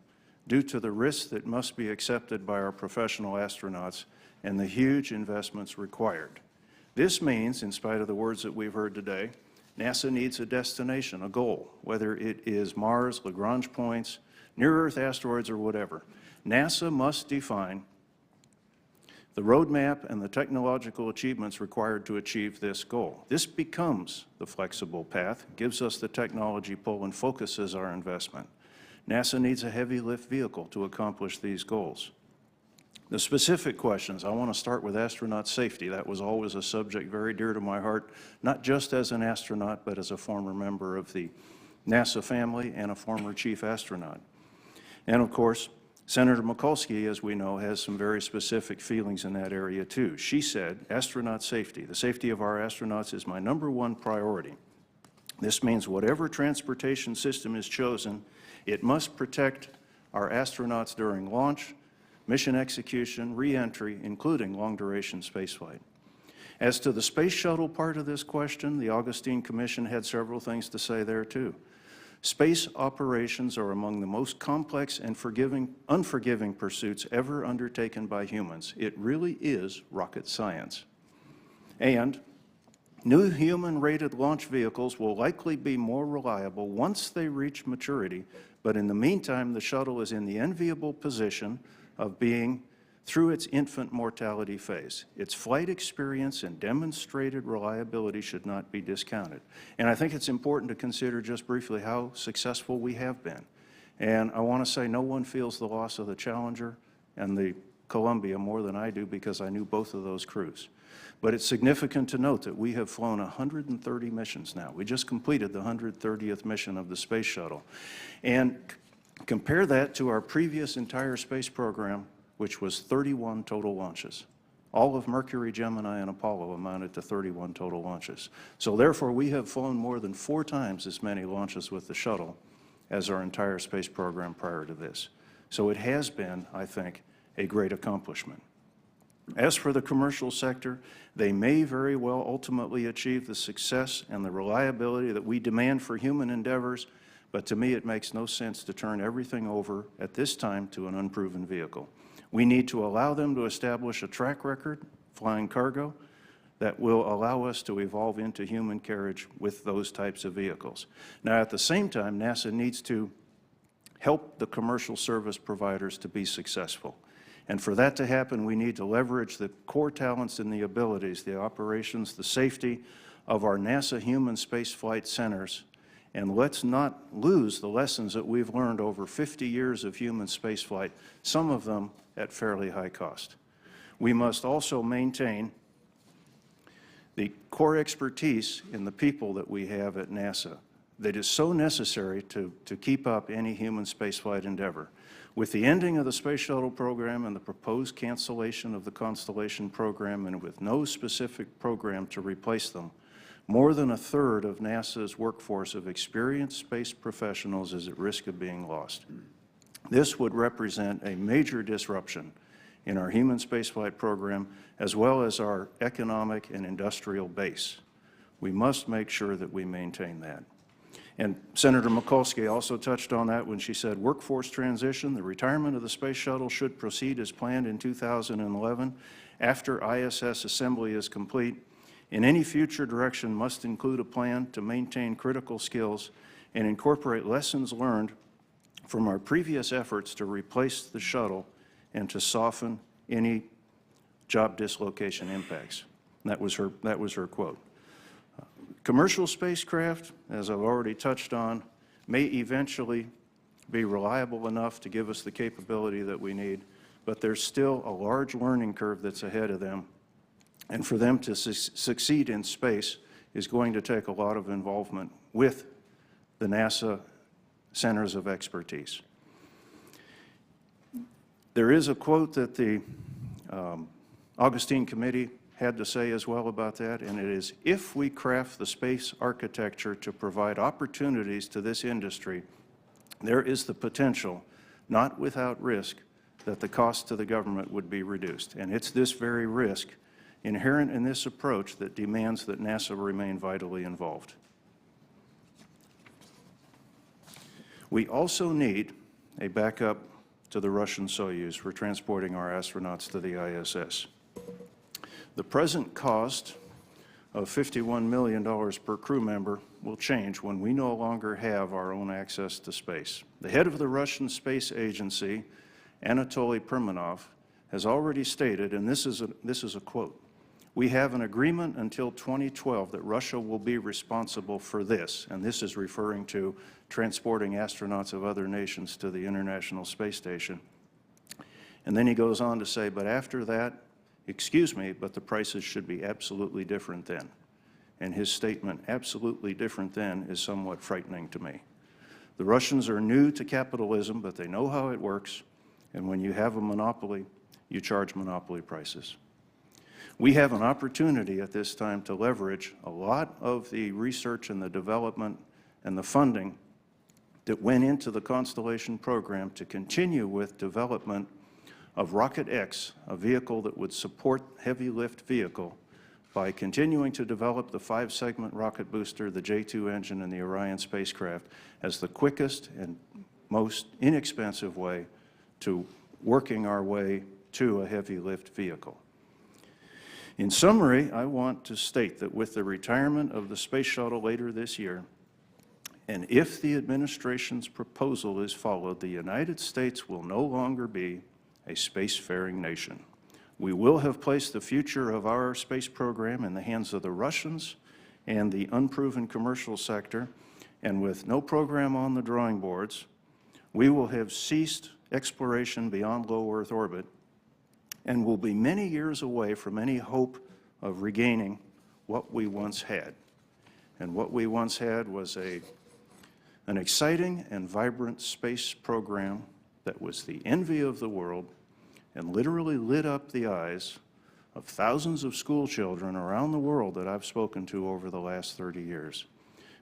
due to the risks that must be accepted by our professional astronauts and the huge investments required. This means, in spite of the words that we've heard today, NASA needs a destination, a goal, whether it is Mars, Lagrange points, near-Earth asteroids, or whatever. NASA must define the roadmap and the technological achievements required to achieve this goal. This becomes the flexible path, gives us the technology pull, and focuses our investment. NASA needs a heavy lift vehicle to accomplish these goals. The specific questions, I want to start with astronaut safety. That was always a subject very dear to my heart, not just as an astronaut, but as a former member of the NASA family and a former chief astronaut. And of course, Senator Mikulski, as we know, has some very specific feelings in that area too. She said, astronaut safety, the safety of our astronauts is my #1 priority. This means whatever transportation system is chosen, it must protect our astronauts during launch, mission execution, re-entry, including long-duration spaceflight. As to the space shuttle part of this question, the Augustine Commission had several things to say there too. Space operations are among the most complex and unforgiving pursuits ever undertaken by humans. It really is rocket science. And new human-rated launch vehicles will likely be more reliable once they reach maturity, but in the meantime, the shuttle is in the enviable position of being through its infant mortality phase. Its flight experience and demonstrated reliability should not be discounted. And I think it's important to consider just briefly how successful we have been. And I want to say no one feels the loss of the Challenger and the Columbia more than I do, because I knew both of those crews. But it's significant to note that we have flown 130 missions now. We just completed the 130th mission of the Space Shuttle. And compare that to our previous entire space program, which was 31 total launches. All of Mercury, Gemini, and Apollo amounted to 31 total launches. So therefore, we have flown more than 4 times as many launches with the shuttle as our entire space program prior to this. So it has been, I think, a great accomplishment. As for the commercial sector, they may very well ultimately achieve the success and the reliability that we demand for human endeavors, but to me it makes no sense to turn everything over at this time to an unproven vehicle. We need to allow them to establish a track record flying cargo that will allow us to evolve into human carriage with those types of vehicles. Now, at the same time, NASA needs to help the commercial service providers to be successful. And for that to happen, we need to leverage the core talents and the abilities, the operations, the safety of our NASA human spaceflight centers. And let's not lose the lessons that we've learned over 50 years of human spaceflight, some of them at fairly high cost. We must also maintain the core expertise in the people that we have at NASA that is so necessary to keep up any human spaceflight endeavor. With the ending of the Space Shuttle program and the proposed cancellation of the Constellation program, and with no specific program to replace them, more than 1/3 of NASA's workforce of experienced space professionals is at risk of being lost. This would represent a major disruption in our human spaceflight program, as well as our economic and industrial base. We must make sure that we maintain that. And Senator Mikulski also touched on that when she said workforce transition, the retirement of the Space Shuttle should proceed as planned in 2011 after ISS assembly is complete. And any future direction must include a plan to maintain critical skills and incorporate lessons learned from our previous efforts to replace the shuttle and to soften any job dislocation impacts. And that was her quote. Commercial spacecraft, as I've already touched on, may eventually be reliable enough to give us the capability that we need, but there's still a large learning curve that's ahead of them. And for them to succeed in space is going to take a lot of involvement with the NASA centers of expertise. There is a quote that the Augustine Committee had to say as well about that, and it is, if we craft the space architecture to provide opportunities to this industry, there is the potential, not without risk, that the cost to the government would be reduced. And it's this very risk inherent in this approach that demands that NASA remain vitally involved. We also need a backup to the Russian Soyuz for transporting our astronauts to the ISS. The present cost of $51 million per crew member will change when we no longer have our own access to space. The head of the Russian Space Agency, Anatoly Perminov, has already stated, and this is a quote, "We have an agreement until 2012 that Russia will be responsible for this," and this is referring to transporting astronauts of other nations to the International Space Station. And then he goes on to say, "But after that, excuse me, but the prices should be absolutely different then." And his statement, "absolutely different then," is somewhat frightening to me. The Russians are new to capitalism, but they know how it works, and when you have a monopoly, you charge monopoly prices. We have an opportunity at this time to leverage a lot of the research and the development and the funding that went into the Constellation program to continue with development of Rocket X, a vehicle that would support heavy lift vehicle, by continuing to develop the 5-segment rocket booster, the J-2 engine, and the Orion spacecraft as the quickest and most inexpensive way to working our way to a heavy lift vehicle. In summary, I want to state that with the retirement of the Space Shuttle later this year, and if the administration's proposal is followed, the United States will no longer be a spacefaring nation. We will have placed the future of our space program in the hands of the Russians and the unproven commercial sector, and with no program on the drawing boards, we will have ceased exploration beyond low Earth orbit and will be many years away from any hope of regaining what we once had. And what we once had was an exciting and vibrant space program that was the envy of the world and literally lit up the eyes of thousands of school children around the world that I've spoken to over the last 30 years.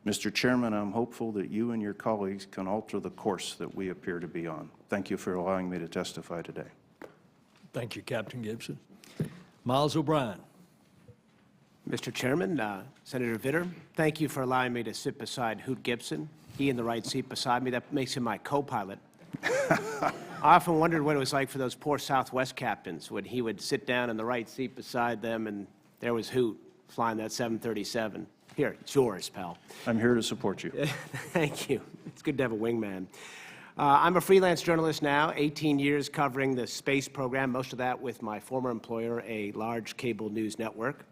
Mr. Chairman, I'm hopeful that you and your colleagues can alter the course that we appear to be on. Thank you for allowing me to testify today. Thank you, Captain Gibson. Miles O'Brien. Mr. Chairman, Senator Vitter, thank you for allowing me to sit beside Hoot Gibson. He in the right seat beside me, that makes him my co-pilot. I often wondered what it was like for those poor Southwest captains when he would sit down in the right seat beside them and there was Hoot flying that 737. Here, it's yours, pal. I'm here to support you. Thank you. It's good to have a wingman. I'm a freelance journalist now, 18 years covering the space program, most of that with my former employer, a large cable news network,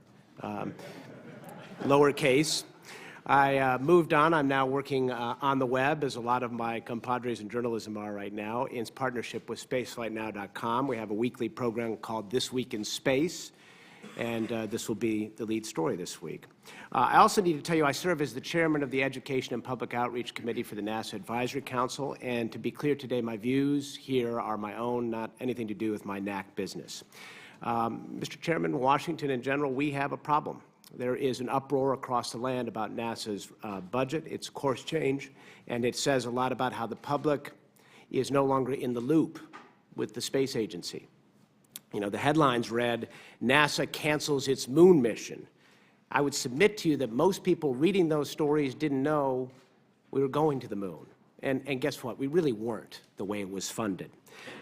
lowercase. I moved on. I'm now working on the web, as a lot of my compadres in journalism are right now, in partnership with spaceflightnow.com. We have a weekly program called This Week in Space, and this will be the lead story this week. I also need to tell you I serve as the chairman of the Education and Public Outreach Committee for the NASA Advisory Council, and to be clear today, my views here are my own, not anything to do with my NAC business. Mr. Chairman, Washington in general, we have a problem. There is an uproar across the land about NASA's budget, its course change, and it says a lot about how the public is no longer in the loop with the space agency. You know, the headlines read, NASA cancels its moon mission. I would submit to you that most people reading those stories didn't know we were going to the moon. And guess what? We really weren't the way it was funded.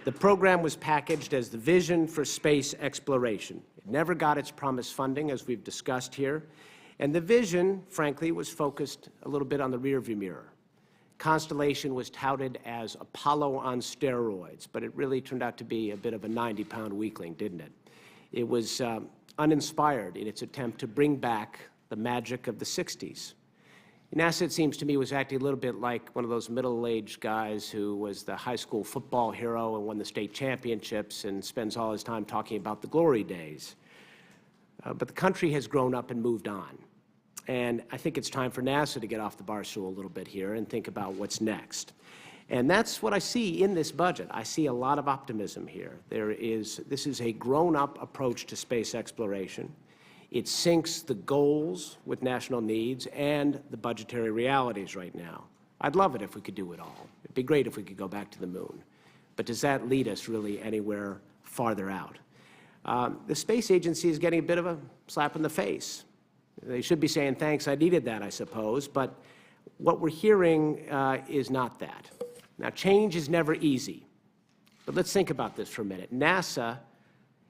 The program was packaged as the vision for space exploration. It never got its promised funding, as we've discussed here. And the vision, frankly, was focused a little bit on the rearview mirror. Constellation was touted as Apollo on steroids, but it really turned out to be a bit of a 90-pound weakling, didn't it? It was uninspired in its attempt to bring back the magic of the 60s. NASA, it seems to me, was acting a little bit like one of those middle-aged guys who was the high school football hero and won the state championships and spends all his time talking about the glory days. But the country has grown up and moved on. And I think it's time for NASA to get off the bar stool a little bit here and think about what's next. And that's what I see in this budget. I see a lot of optimism here. This is a grown-up approach to space exploration. It syncs the goals with national needs and the budgetary realities right now. I'd love it if we could do it all. It'd be great if we could go back to the moon. But does that lead us really anywhere farther out? The space agency is getting a bit of a slap in the face. They should be saying, thanks, I needed that, I suppose. But what we're hearing is not that. Now, change is never easy. But let's think about this for a minute. NASA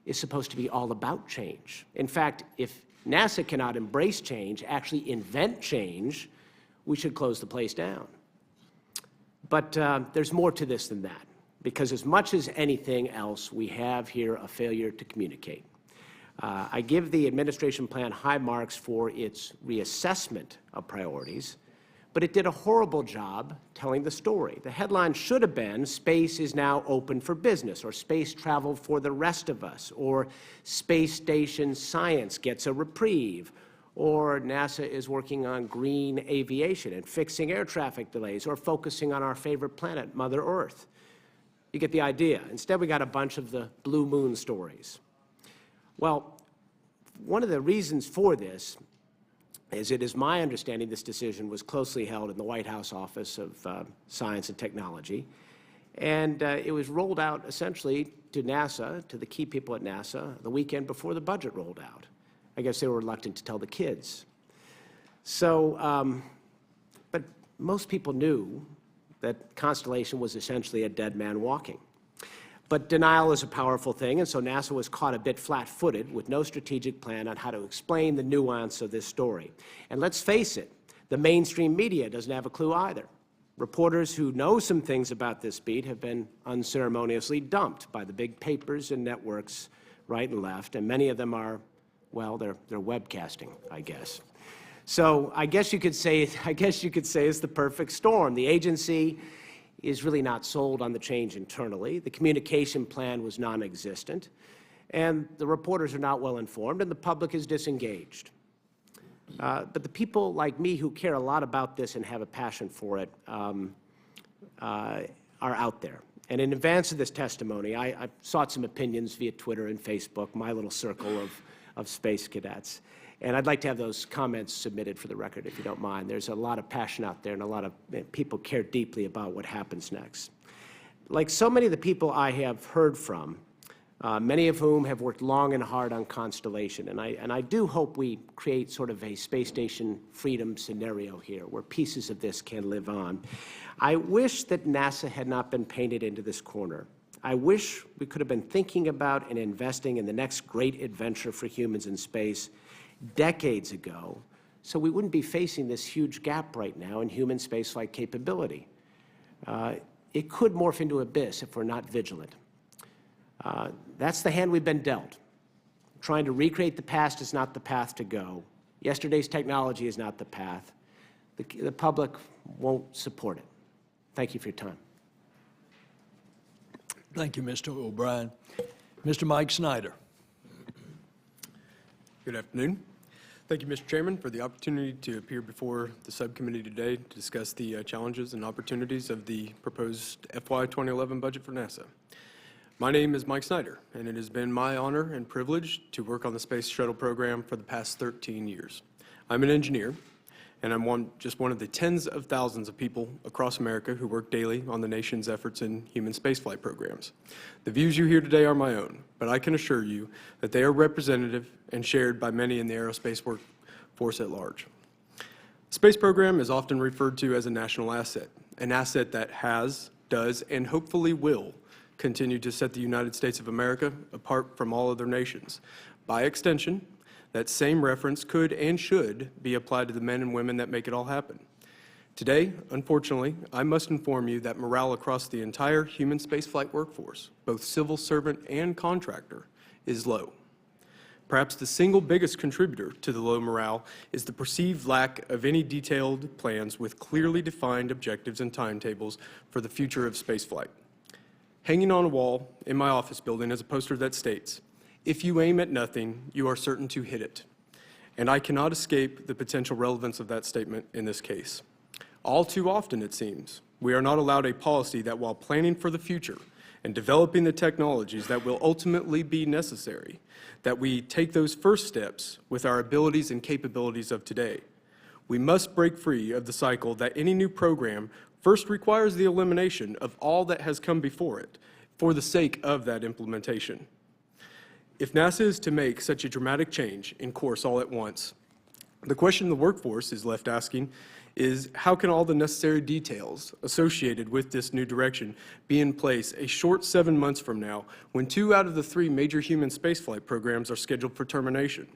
is supposed to be all about change. In fact, if NASA cannot embrace change, actually invent change, we should close the place down. But there's more to this than that, because as much as anything else, we have here a failure to communicate. I give the administration plan high marks for its reassessment of priorities, but it did a horrible job telling the story. The headline should have been, "Space is now open for business," or "Space travel for the rest of us," or "Space station science gets a reprieve," or "NASA is working on green aviation and fixing air traffic delays," or "focusing on our favorite planet, Mother Earth." You get the idea. Instead, we got a bunch of the blue moon stories. Well, one of the reasons for this is it is my understanding this decision was closely held in the White House Office of Science and Technology, and it was rolled out essentially to NASA, to the key people at NASA, the weekend before the budget rolled out. I guess they were reluctant to tell the kids. So, but most people knew that Constellation was essentially a dead man walking. But denial is a powerful thing, and so NASA was caught a bit flat-footed with no strategic plan on how to explain the nuance of this story. And let's face it, the mainstream media doesn't have a clue either. Reporters who know some things about this beat have been unceremoniously dumped by the big papers and networks right and left, and many of them are, well, they're webcasting, I guess. So I guess you could say it's the perfect storm. The agency is really not sold on the change internally. The communication plan was non-existent, and the reporters are not well informed, and the public is disengaged. But the people like me who care a lot about this and have a passion for it are out there. And in advance of this testimony, I sought some opinions via Twitter and Facebook, my little circle of space cadets. And I'd like to have those comments submitted for the record, if you don't mind. There's a lot of passion out there, and a lot of people care deeply about what happens next. Like so many of the people I have heard from, many of whom have worked long and hard on Constellation, and I do hope we create sort of a space station freedom scenario here, where pieces of this can live on. I wish that NASA had not been painted into this corner. I wish we could have been thinking about and investing in the next great adventure for humans in space decades ago, so we wouldn't be facing this huge gap right now in human spaceflight capability. It could morph into abyss if we're not vigilant. That's the hand we've been dealt. Trying to recreate the past is not the path to go. Yesterday's technology is not the path. The public won't support it. Thank you for your time. Thank you, Mr. O'Brien. Mr. Mike Snyder. Good afternoon. Thank you, Mr. Chairman, for the opportunity to appear before the subcommittee today to discuss the challenges and opportunities of the proposed FY 2011 budget for NASA. My name is Mike Snyder, and it has been my honor and privilege to work on the Space Shuttle program for the past 13 years. I'm an engineer, and I'm just one of the tens of thousands of people across America who work daily on the nation's efforts in human spaceflight programs. The views you hear today are my own, but I can assure you that they are representative and shared by many in the aerospace workforce at large. The space program is often referred to as a national asset, an asset that has, does, and hopefully will continue to set the United States of America apart from all other nations. By extension, that same reference could and should be applied to the men and women that make it all happen. Today, unfortunately, I must inform you that morale across the entire human spaceflight workforce, both civil servant and contractor, is low. Perhaps the single biggest contributor to the low morale is the perceived lack of any detailed plans with clearly defined objectives and timetables for the future of spaceflight. Hanging on a wall in my office building is a poster that states, "If you aim at nothing, you are certain to hit it." And I cannot escape the potential relevance of that statement in this case. All too often, it seems, we are not allowed a policy that, while planning for the future and developing the technologies that will ultimately be necessary, that we take those first steps with our abilities and capabilities of today. We must break free of the cycle that any new program first requires the elimination of all that has come before it for the sake of that implementation. If NASA is to make such a dramatic change in course all at once, the question the workforce is left asking is, how can all the necessary details associated with this new direction be in place a short 7 months from now when 2 out of the 3 major human spaceflight programs are scheduled for termination?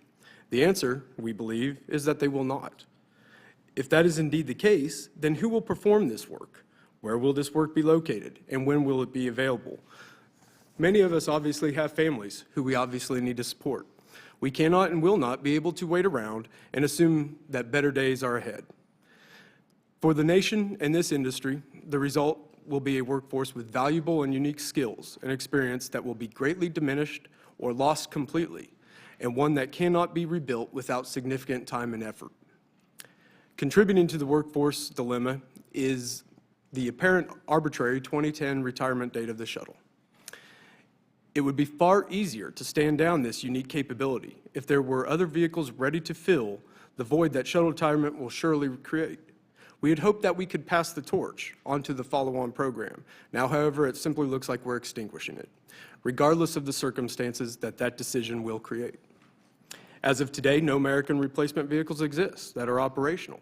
The answer, we believe, is that they will not. If that is indeed the case, then who will perform this work? Where will this work be located, and when will it be available? Many of us obviously have families who we obviously need to support. We cannot and will not be able to wait around and assume that better days are ahead. For the nation and this industry, the result will be a workforce with valuable and unique skills and experience that will be greatly diminished or lost completely, and one that cannot be rebuilt without significant time and effort. Contributing to the workforce dilemma is the apparent arbitrary 2010 retirement date of the shuttle. It would be far easier to stand down this unique capability if there were other vehicles ready to fill the void that shuttle retirement will surely create. We had hoped that we could pass the torch onto the follow-on program. Now, however, it simply looks like we're extinguishing it, regardless of the circumstances that that decision will create. As of today, no American replacement vehicles exist that are operational,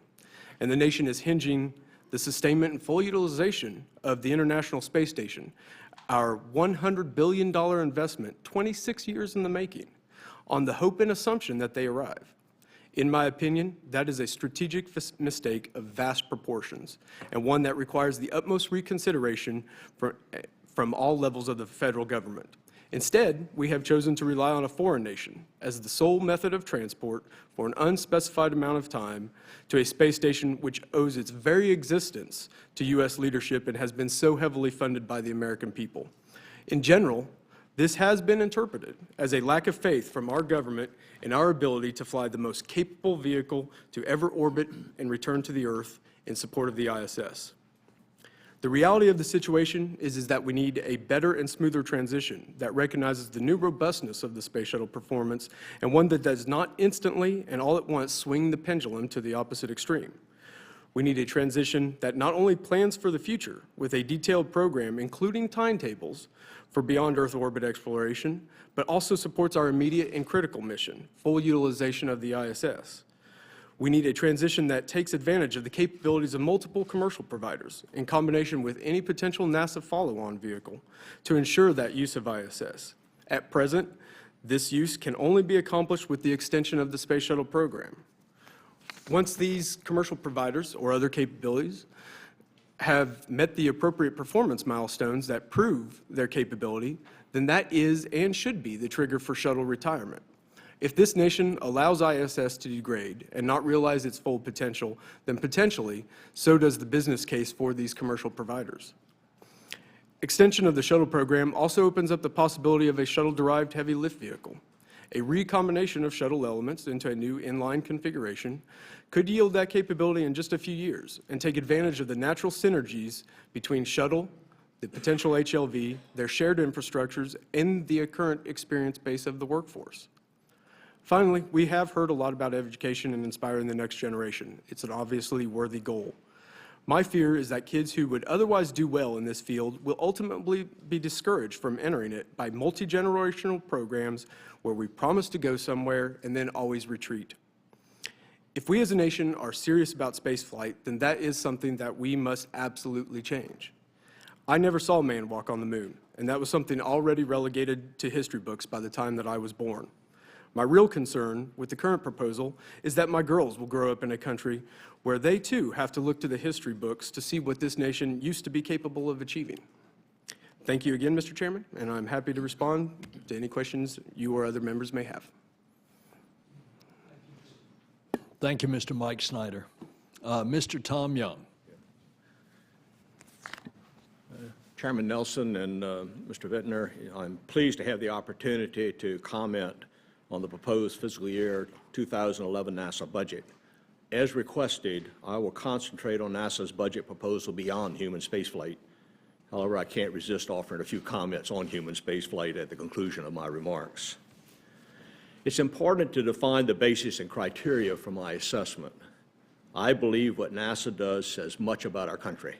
and the nation is hinging the sustainment and full utilization of the International Space Station, our $100 billion investment, 26 years in the making, on the hope and assumption that they arrive. In my opinion, that is a strategic mistake of vast proportions, and one that requires the utmost reconsideration from all levels of the federal government. Instead, we have chosen to rely on a foreign nation as the sole method of transport for an unspecified amount of time to a space station which owes its very existence to U.S. leadership and has been so heavily funded by the American people. In general, this has been interpreted as a lack of faith from our government in our ability to fly the most capable vehicle to ever orbit and return to the Earth in support of the ISS. The reality of the situation is that we need a better and smoother transition that recognizes the new robustness of the space shuttle performance, and one that does not instantly and all at once swing the pendulum to the opposite extreme. We need a transition that not only plans for the future with a detailed program, including timetables for beyond Earth orbit exploration, but also supports our immediate and critical mission, full utilization of the ISS. We need a transition that takes advantage of the capabilities of multiple commercial providers in combination with any potential NASA follow-on vehicle to ensure that use of ISS. At present, this use can only be accomplished with the extension of the Space Shuttle program. Once these commercial providers or other capabilities have met the appropriate performance milestones that prove their capability, then that is and should be the trigger for shuttle retirement. If this nation allows ISS to degrade and not realize its full potential, then potentially so does the business case for these commercial providers. Extension of the shuttle program also opens up the possibility of a shuttle-derived heavy lift vehicle. A recombination of shuttle elements into a new inline configuration could yield that capability in just a few years and take advantage of the natural synergies between shuttle, the potential HLV, their shared infrastructures, and the current experience base of the workforce. Finally, we have heard a lot about education and inspiring the next generation. It's an obviously worthy goal. My fear is that kids who would otherwise do well in this field will ultimately be discouraged from entering it by multi-generational programs where we promise to go somewhere and then always retreat. If we as a nation are serious about spaceflight, then that is something that we must absolutely change. I never saw a man walk on the moon, and that was something already relegated to history books by the time that I was born. My real concern with the current proposal is that my girls will grow up in a country where they too have to look to the history books to see what this nation used to be capable of achieving. Thank you again, Mr. Chairman, and I'm happy to respond to any questions you or other members may have. Thank you, Mr. Mike Snyder. Mr. Tom Young. Chairman Nelson and Mr. Vittner, I'm pleased to have the opportunity to comment on the proposed fiscal year 2011 NASA budget. As requested, I will concentrate on NASA's budget proposal beyond human spaceflight. However, I can't resist offering a few comments on human spaceflight at the conclusion of my remarks. It's important to define the basis and criteria for my assessment. I believe what NASA does says much about our country.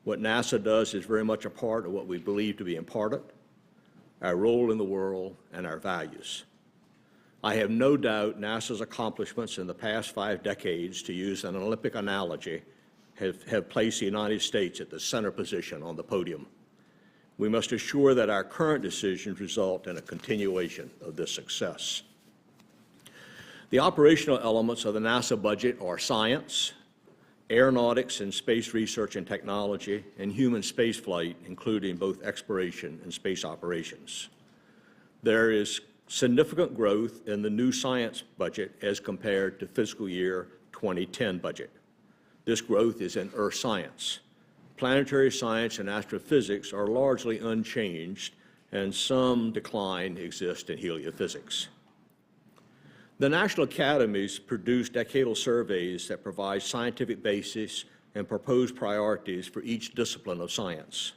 What NASA does is very much a part of what we believe to be important, our role in the world, and our values. I have no doubt NASA's accomplishments in the past 5 decades, to use an Olympic analogy, have placed the United States at the center position on the podium. We must assure that our current decisions result in a continuation of this success. The operational elements of the NASA budget are science, aeronautics and space research and technology, and human spaceflight, including both exploration and space operations. There is significant growth in the new science budget as compared to fiscal year 2010 budget. This growth is in earth science. Planetary science and astrophysics are largely unchanged, and some decline exists in heliophysics. The National Academies produce decadal surveys that provide scientific basis and proposed priorities for each discipline of science.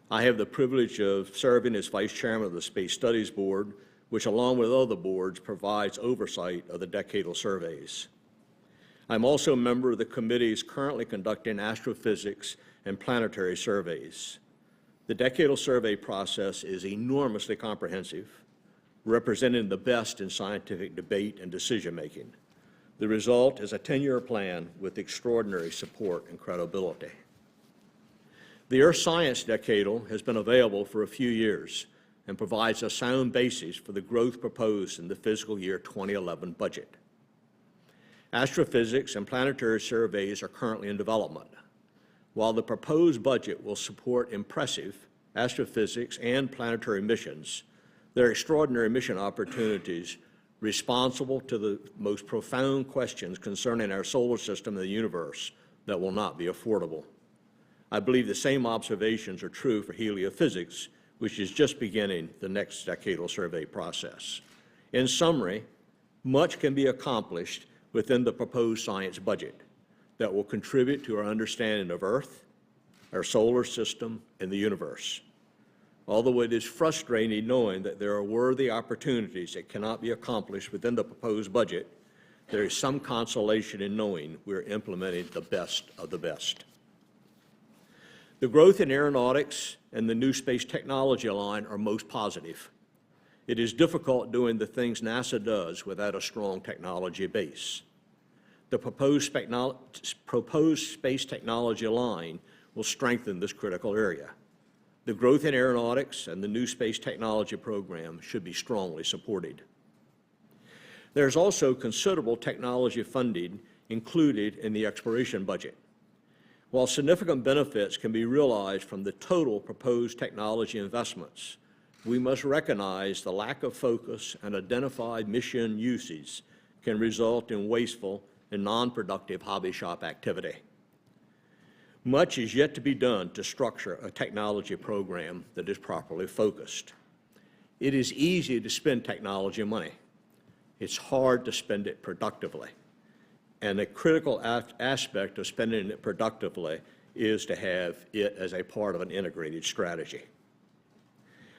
I have the privilege of serving as Vice Chairman of the Space Studies Board, which along with other boards provides oversight of the decadal surveys. I'm also a member of the committees currently conducting astrophysics and planetary surveys. The decadal survey process is enormously comprehensive, representing the best in scientific debate and decision-making. The result is a 10-year plan with extraordinary support and credibility. The Earth Science Decadal has been available for a few years and provides a sound basis for the growth proposed in the fiscal year 2011 budget. Astrophysics and planetary surveys are currently in development. While the proposed budget will support impressive astrophysics and planetary missions, there are extraordinary mission opportunities responsible to the most profound questions concerning our solar system and the universe that will not be affordable. I believe the same observations are true for heliophysics, which is just beginning the next decadal survey process. In summary, much can be accomplished within the proposed science budget that will contribute to our understanding of Earth, our solar system, and the universe. Although it is frustrating knowing that there are worthy opportunities that cannot be accomplished within the proposed budget, there is some consolation in knowing we're implementing the best of the best. The growth in aeronautics and the new space technology line are most positive. It is difficult doing the things NASA does without a strong technology base. The proposed space technology line will strengthen this critical area. The growth in aeronautics and the new space technology program should be strongly supported. There's also considerable technology funding included in the exploration budget. While significant benefits can be realized from the total proposed technology investments, we must recognize the lack of focus and identified mission uses can result in wasteful and non-productive hobby shop activity. Much is yet to be done to structure a technology program that is properly focused. It is easy to spend technology money. It's hard to spend it productively. And a critical aspect of spending it productively is to have it as a part of an integrated strategy.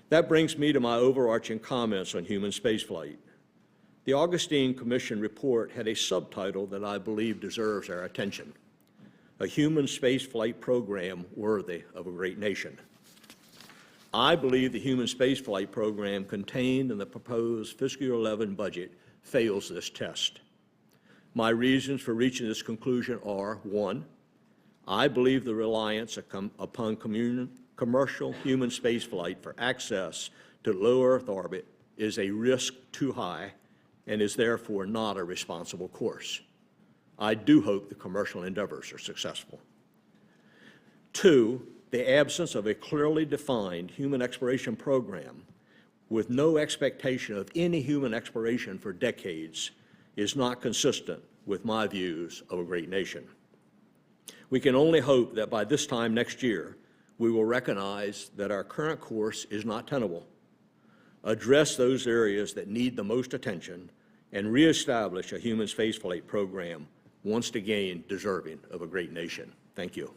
That brings me to my overarching comments on human spaceflight. The Augustine Commission report had a subtitle that I believe deserves our attention: a human spaceflight program worthy of a great nation. I believe the human spaceflight program contained in the proposed fiscal year 11 budget fails this test. My reasons for reaching this conclusion are: 1, I believe the reliance upon commercial human spaceflight for access to low Earth orbit is a risk too high and is therefore not a responsible course. I do hope the commercial endeavors are successful. 2, the absence of a clearly defined human exploration program with no expectation of any human exploration for decades is not consistent with my views of a great nation. We can only hope that by this time next year, we will recognize that our current course is not tenable, address those areas that need the most attention, and reestablish a human spaceflight program once again deserving of a great nation. Thank you.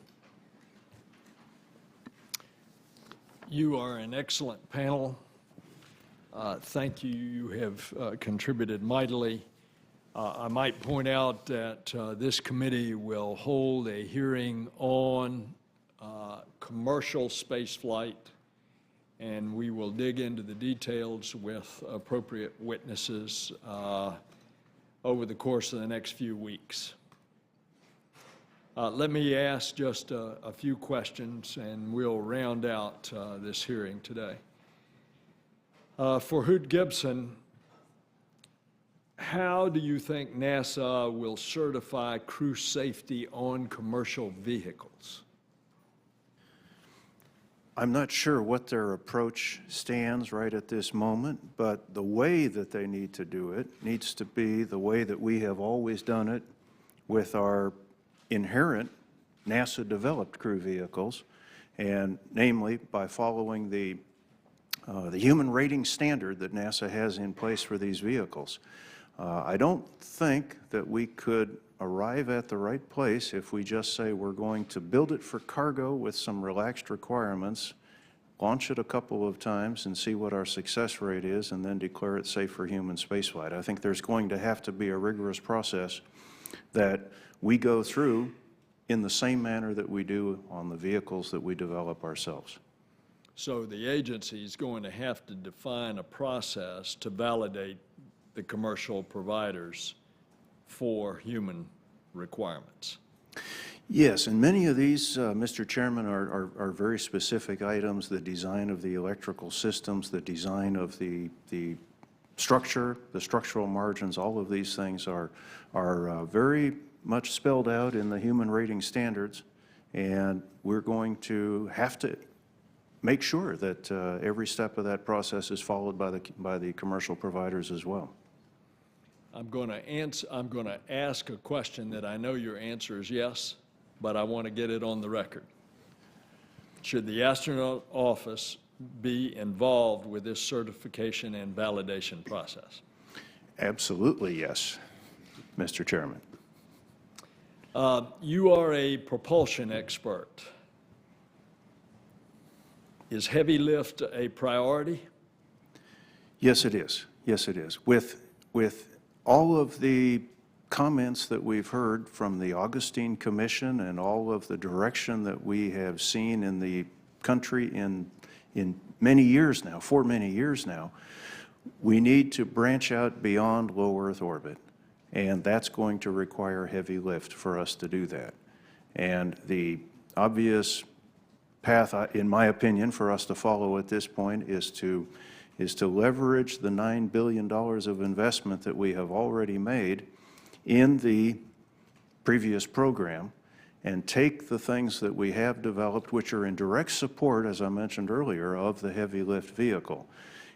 You are an excellent panel. Thank you. You have contributed mightily. I might point out that this committee will hold a hearing on commercial space flight, and we will dig into the details with appropriate witnesses over the course of the next few weeks. Let me ask just a few questions, and we'll round out this hearing today. For Hoot Gibson, how do you think NASA will certify crew safety on commercial vehicles? I'm not sure what their approach stands right at this moment, but the way that they need to do it needs to be the way that we have always done it with our inherent NASA-developed crew vehicles, and namely by following the human rating standard that NASA has in place for these vehicles. I don't think that we could arrive at the right place if we just say we're going to build it for cargo with some relaxed requirements, launch it a couple of times and see what our success rate is, and then declare it safe for human spaceflight. I think there's going to have to be a rigorous process that we go through in the same manner that we do on the vehicles that we develop ourselves. So the agency is going to have to define a process to validate the commercial providers for human requirements. Yes, and many of these, Mr. Chairman, are very specific items, the design of the electrical systems, the design of the structure, the structural margins, all of these things are very much spelled out in the human rating standards, and we're going to have to make sure that every step of that process is followed by the commercial providers as well. I'm going to ask a question that I know your answer is yes, but I want to get it on the record. Should the astronaut office be involved with this certification and validation process? Absolutely, yes, Mr. Chairman. You are a propulsion expert. Is heavy lift a priority? Yes, it is. Yes, it is. With all of the comments that we've heard from the Augustine Commission and all of the direction that we have seen in the country in many years now, for many years now, we need to branch out beyond low Earth orbit, and that's going to require heavy lift for us to do that. And the obvious path, in my opinion, for us to follow at this point is to leverage the $9 billion of investment that we have already made in the previous program and take the things that we have developed, which are in direct support, as I mentioned earlier, of the heavy lift vehicle.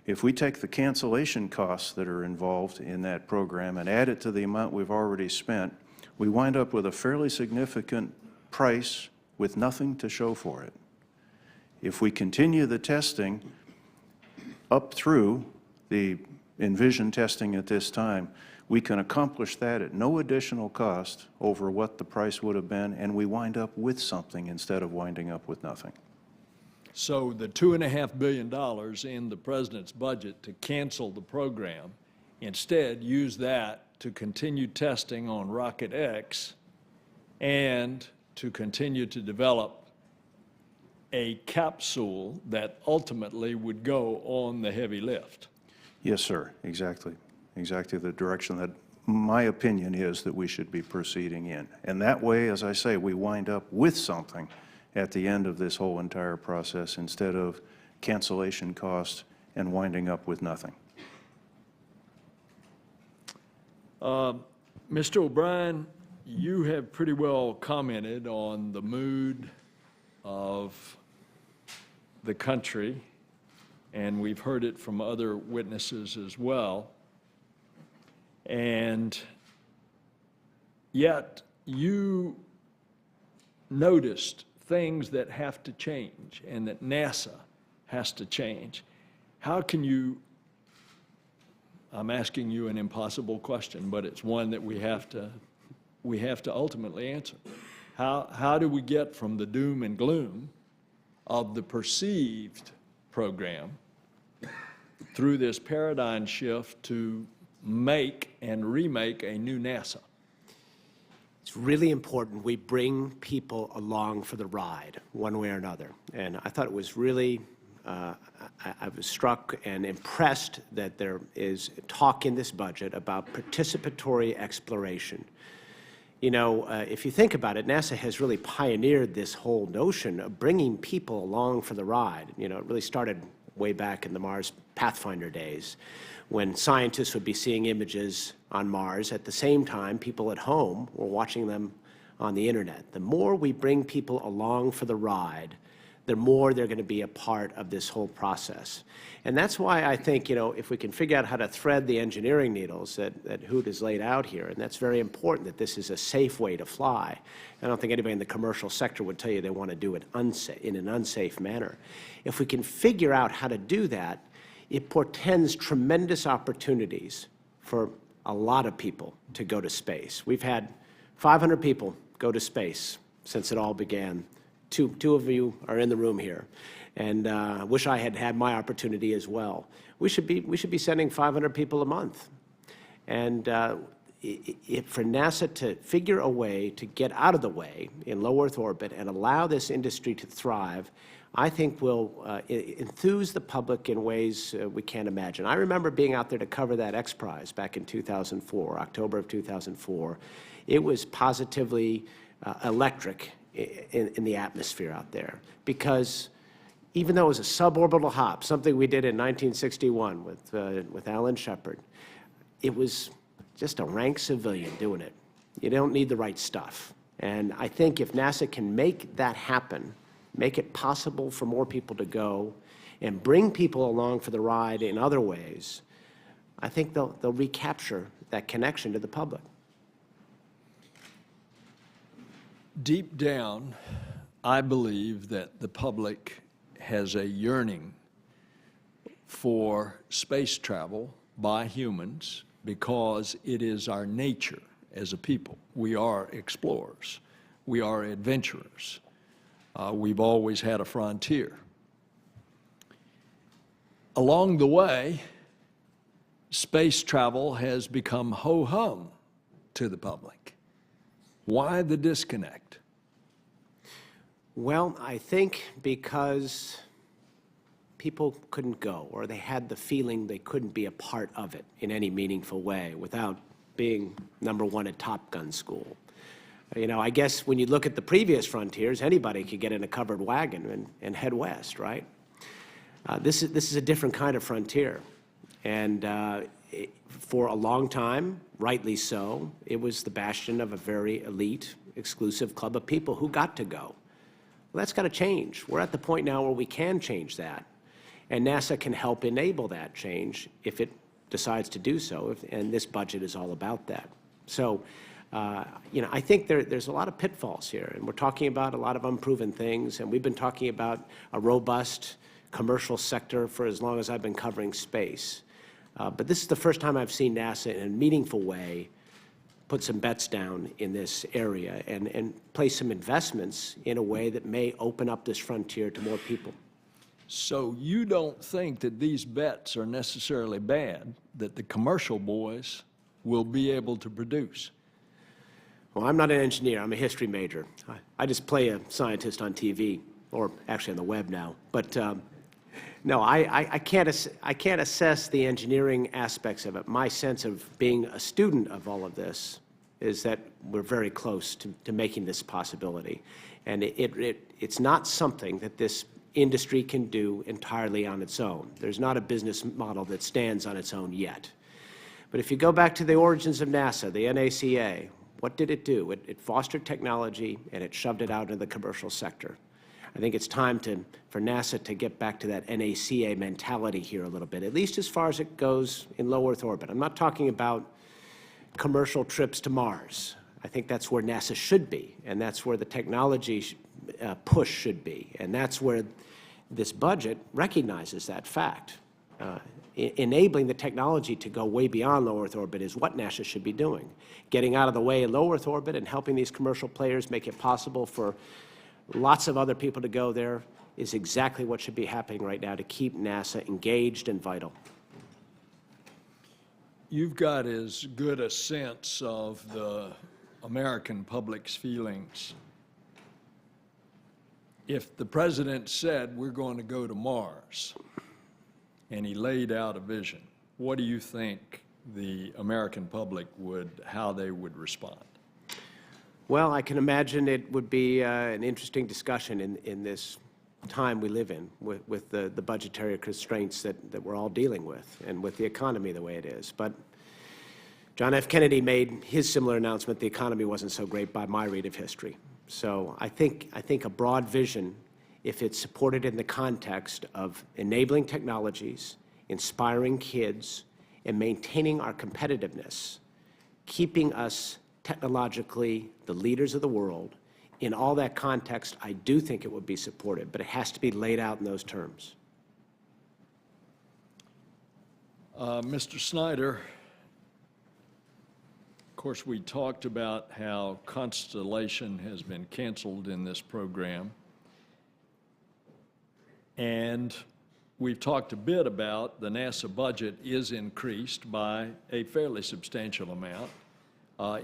If we take the cancellation costs that are involved in that program and add it to the amount we've already spent, we wind up with a fairly significant price with nothing to show for it. If we continue the testing up through the Envision testing at this time, we can accomplish that at no additional cost over what the price would have been, and we wind up with something instead of winding up with nothing. So the $2.5 billion in the president's budget to cancel the program, instead use that to continue testing on Rocket X and to continue to develop a capsule that ultimately would go on the heavy lift. Yes, sir, exactly. Exactly the direction that my opinion is that we should be proceeding in. And that way, as I say, we wind up with something at the end of this whole entire process instead of cancellation costs and winding up with nothing. Mr. O'Brien, you have pretty well commented on the mood of the country, and we've heard it from other witnesses as well. And yet you noticed things that have to change and that NASA has to change. How can you, I'm asking you an impossible question, but it's one that we have to ultimately answer. How do we get from the doom and gloom of the perceived program through this paradigm shift to make and remake a new NASA? It's really important we bring people along for the ride, one way or another. And I thought it was really, I was struck and impressed that there is talk in this budget about participatory exploration. You know, if you think about it, NASA has really pioneered this whole notion of bringing people along for the ride. You know, it really started way back in the Mars Pathfinder days, when scientists would be seeing images on Mars. At the same time, people at home were watching them on the internet. The more we bring people along for the ride, the more they're going to be a part of this whole process. And that's why I think, if we can figure out how to thread the engineering needles that Hoot has laid out here, and that's very important that this is a safe way to fly. I don't think anybody in the commercial sector would tell you they want to do it in an unsafe manner. If we can figure out how to do that, it portends tremendous opportunities for a lot of people to go to space. We've had 500 people go to space since it all began. Two of you are in the room here, and wish I had had my opportunity as well. We should be sending 500 people a month, and for NASA to figure a way to get out of the way in low Earth orbit and allow this industry to thrive, I think will enthuse the public in ways we can't imagine. I remember being out there to cover that X Prize back in 2004, October of 2004. It was positively electric in the atmosphere out there, because even though it was a suborbital hop, something we did in 1961 with Alan Shepard, it was just a rank civilian doing it. You don't need the right stuff. And I think if NASA can make that happen, make it possible for more people to go, and bring people along for the ride in other ways, I think they'll recapture that connection to the public. Deep down, I believe that the public has a yearning for space travel by humans because it is our nature as a people. We are explorers. We are adventurers. We've always had a frontier. Along the way, space travel has become ho-hum to the public. Why the disconnect? Well, I think because people couldn't go, or they had the feeling they couldn't be a part of it in any meaningful way without being #1 at Top Gun school. I guess when you look at the previous frontiers, anybody could get in a covered wagon and head west, right? This is a different kind of frontier. And for a long time, rightly so, it was the bastion of a very elite, exclusive club of people who got to go. Well, that's got to change. We're at the point now where we can change that. And NASA can help enable that change if it decides to do so, and this budget is all about that. So, I think there's a lot of pitfalls here, and we're talking about a lot of unproven things, and we've been talking about a robust commercial sector for as long as I've been covering space. But this is the first time I've seen NASA in a meaningful way put some bets down in this area and place some investments in a way that may open up this frontier to more people. So you don't think that these bets are necessarily bad, that the commercial boys will be able to produce? Well, I'm not an engineer. I'm a history major. I just play a scientist on TV, or actually on the web now. But no, I can't assess the engineering aspects of it. My sense of being a student of all of this is that we're very close to making this possibility. And it's not something that this industry can do entirely on its own. There's not a business model that stands on its own yet. But if you go back to the origins of NASA, the NACA, what did it do? It fostered technology, and it shoved it out into the commercial sector. I think it's time for NASA to get back to that NACA mentality here a little bit, at least as far as it goes in low Earth orbit. I'm not talking about commercial trips to Mars. I think that's where NASA should be, and that's where the technology push should be, and that's where this budget recognizes that fact. Enabling the technology to go way beyond low Earth orbit is what NASA should be doing. Getting out of the way in low Earth orbit and helping these commercial players make it possible for lots of other people to go there is exactly what should be happening right now to keep NASA engaged and vital. You've got as good a sense of the American public's feelings. If the president said we're going to go to Mars, and he laid out a vision, what do you think the American public how they would respond? Well, I can imagine it would be an interesting discussion in this time we live in with the budgetary constraints that we're all dealing with and with the economy the way it is. But John F. Kennedy made his similar announcement, the economy wasn't so great by my read of history. So I think a broad vision, if it's supported in the context of enabling technologies, inspiring kids, and maintaining our competitiveness, keeping us technologically the leaders of the world, in all that context, I do think it would be supported, but it has to be laid out in those terms. Mr. Snyder, of course, we talked about how Constellation has been canceled in this program. And we've talked a bit about the NASA budget is increased by a fairly substantial amount.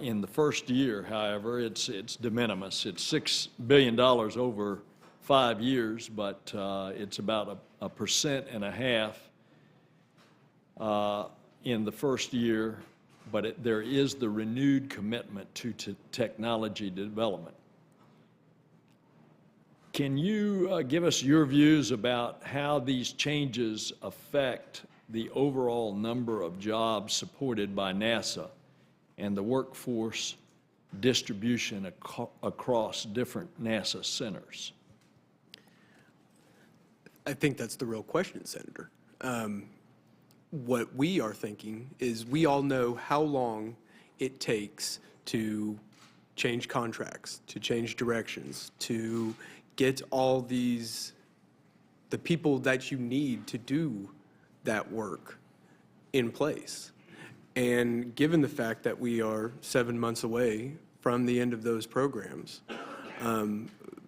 In the first year, however, it's de minimis. It's $6 billion over 5 years, but it's about a 1.5% in the first year. But there is the renewed commitment to technology development. Can you give us your views about how these changes affect the overall number of jobs supported by NASA and the workforce distribution across different NASA centers? I think that's the real question, Senator. What we are thinking is we all know how long it takes to change contracts, to change directions, to get all the people that you need to do that work in place. And given the fact that we are 7 months away from the end of those programs,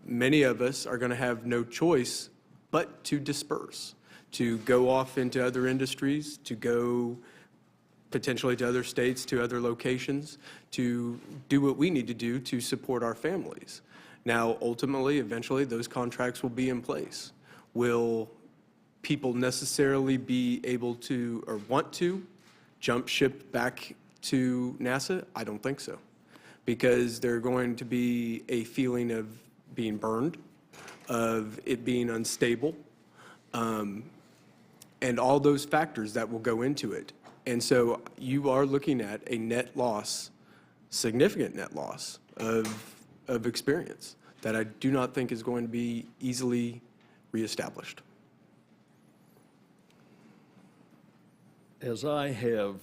many of us are going to have no choice but to disperse, to go off into other industries, to go potentially to other states, to other locations, to do what we need to do to support our families. Now, ultimately, eventually, those contracts will be in place. Will people necessarily be able to or want to jump ship back to NASA? I don't think so, because there's going to be a feeling of being burned, of it being unstable, and all those factors that will go into it. And so you are looking at a net loss, significant net loss of experience that I do not think is going to be easily reestablished. As I have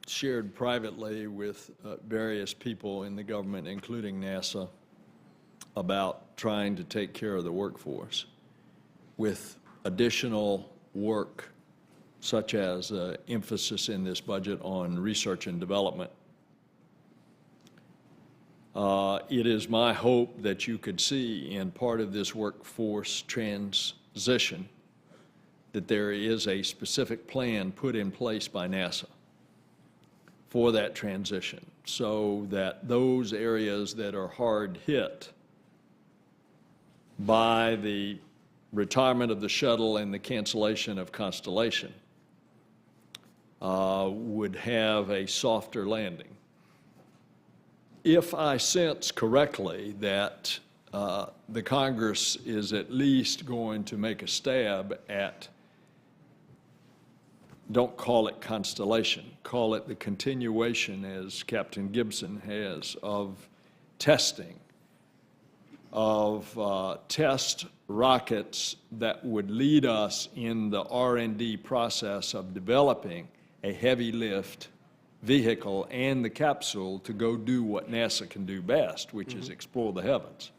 shared privately with various people in the government, including NASA, about trying to take care of the workforce with additional work, such as emphasis in this budget on research and development. It is my hope that you could see in part of this workforce transition that there is a specific plan put in place by NASA for that transition, so that those areas that are hard hit by the retirement of the shuttle and the cancellation of Constellation would have a softer landing. If I sense correctly that the Congress is at least going to make a stab at, don't call it Constellation, call it the continuation, as Captain Gibson has, of testing, of test rockets that would lead us in the R&D process of developing a heavy lift vehicle and the capsule to go do what NASA can do best, which is explore the heavens.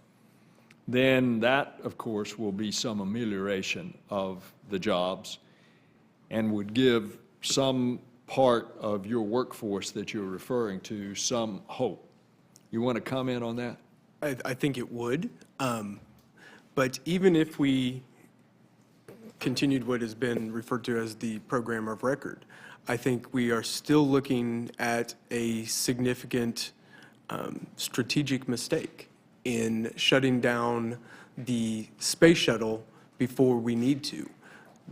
Then that, of course, will be some amelioration of the jobs and would give some part of your workforce that you're referring to some hope. You want to comment on that? I think it would. But even if we continued what has been referred to as the program of record, I think we are still looking at a significant strategic mistake in shutting down the space shuttle before we need to.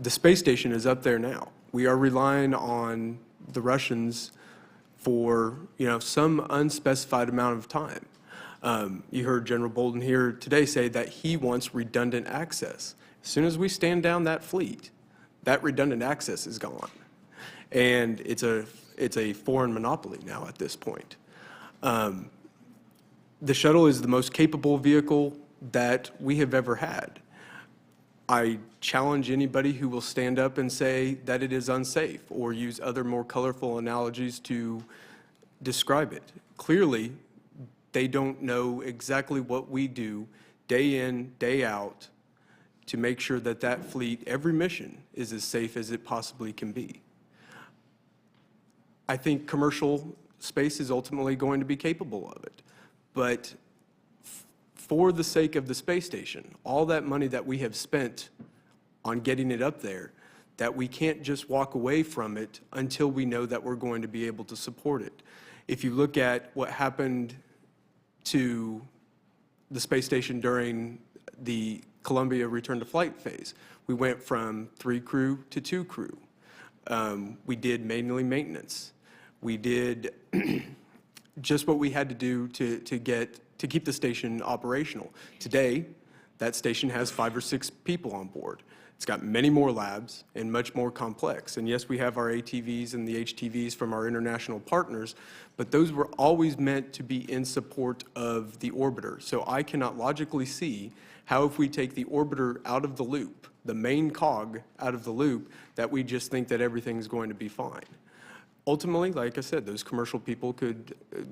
The space station is up there now. We are relying on the Russians for, some unspecified amount of time. You heard General Bolden here today say that he wants redundant access. As soon as we stand down that fleet, that redundant access is gone. And it's a foreign monopoly now at this point. The shuttle is the most capable vehicle that we have ever had. I challenge anybody who will stand up and say that it is unsafe or use other more colorful analogies to describe it. Clearly, they don't know exactly what we do day in, day out to make sure that that fleet, every mission, is as safe as it possibly can be. I think commercial space is ultimately going to be capable of it. But for the sake of the space station, all that money that we have spent on getting it up there, that we can't just walk away from it until we know that we're going to be able to support it. If you look at what happened to the space station during the Columbia return to flight phase, we went from 3 crew to 2 crew. We did manually maintenance. We did just what we had to do to keep the station operational. Today, that station has 5 or 6 people on board. It's got many more labs and much more complex. And yes, we have our ATVs and the HTVs from our international partners, but those were always meant to be in support of the orbiter. So I cannot logically see how, if we take the orbiter out of the loop, the main cog out of the loop, that we just think that everything's going to be fine. Ultimately, like I said, those commercial people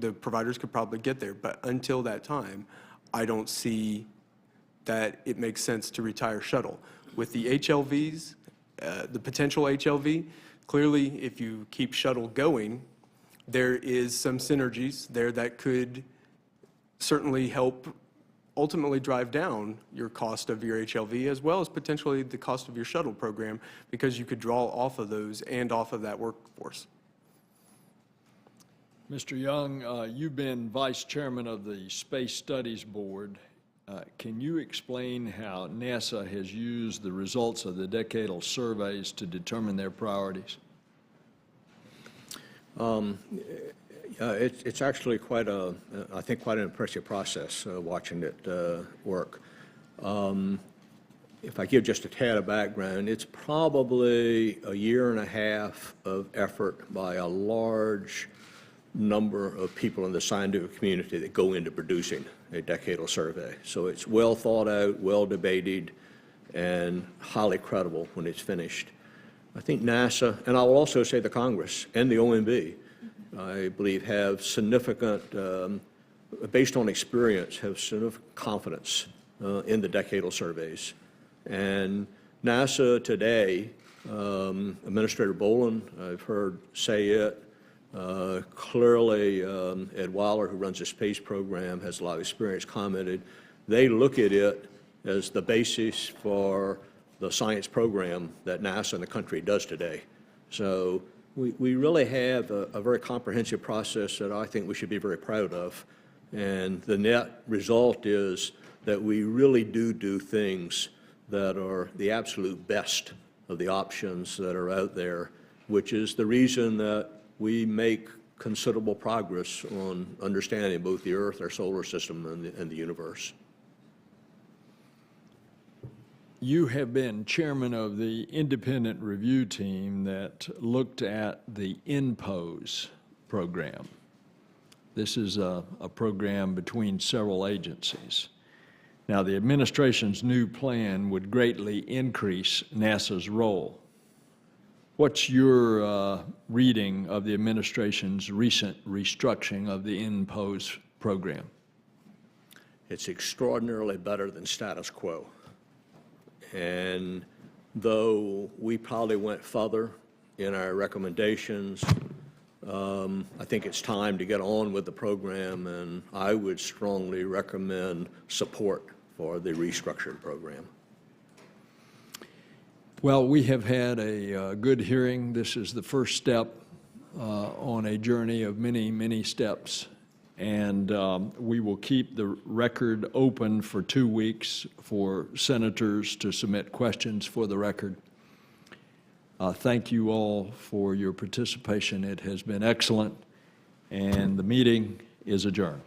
the providers could probably get there, but until that time, I don't see that it makes sense to retire shuttle. With the HLVs, the potential HLV, clearly if you keep shuttle going, there is some synergies there that could certainly help ultimately drive down your cost of your HLV, as well as potentially the cost of your shuttle program, because you could draw off of those and off of that workforce. Mr. Young, you've been vice chairman of the Space Studies Board. Can you explain how NASA has used the results of the decadal surveys to determine their priorities? It's actually quite I think quite an impressive process watching it work. If I give just a tad of background, it's probably a 1.5 years of effort by a large number of people in the scientific community that go into producing a decadal survey. So it's well thought out, well debated, and highly credible when it's finished. I think NASA, and I will also say the Congress and the OMB, I believe have significant, based on experience, have significant confidence in the decadal surveys. And NASA today, Administrator Bolden, I've heard say it, clearly, Ed Weiler, who runs the space program, has a lot of experience, commented. They look at it as the basis for the science program that NASA and the country does today. So we really have a very comprehensive process that I think we should be very proud of. And the net result is that we really do things that are the absolute best of the options that are out there, which is the reason that we make considerable progress on understanding both the Earth, our solar system, and the universe. You have been chairman of the independent review team that looked at the INPOSE program. This is a program between several agencies. Now, the administration's new plan would greatly increase NASA's role. What's your reading of the administration's recent restructuring of the INPOSE program? It's extraordinarily better than status quo. And though we probably went further in our recommendations, I think it's time to get on with the program, and I would strongly recommend support for the restructured program. Well, we have had a good hearing. This is the first step on a journey of many, many steps. And we will keep the record open for 2 weeks for senators to submit questions for the record. Thank you all for your participation. It has been excellent, and the meeting is adjourned.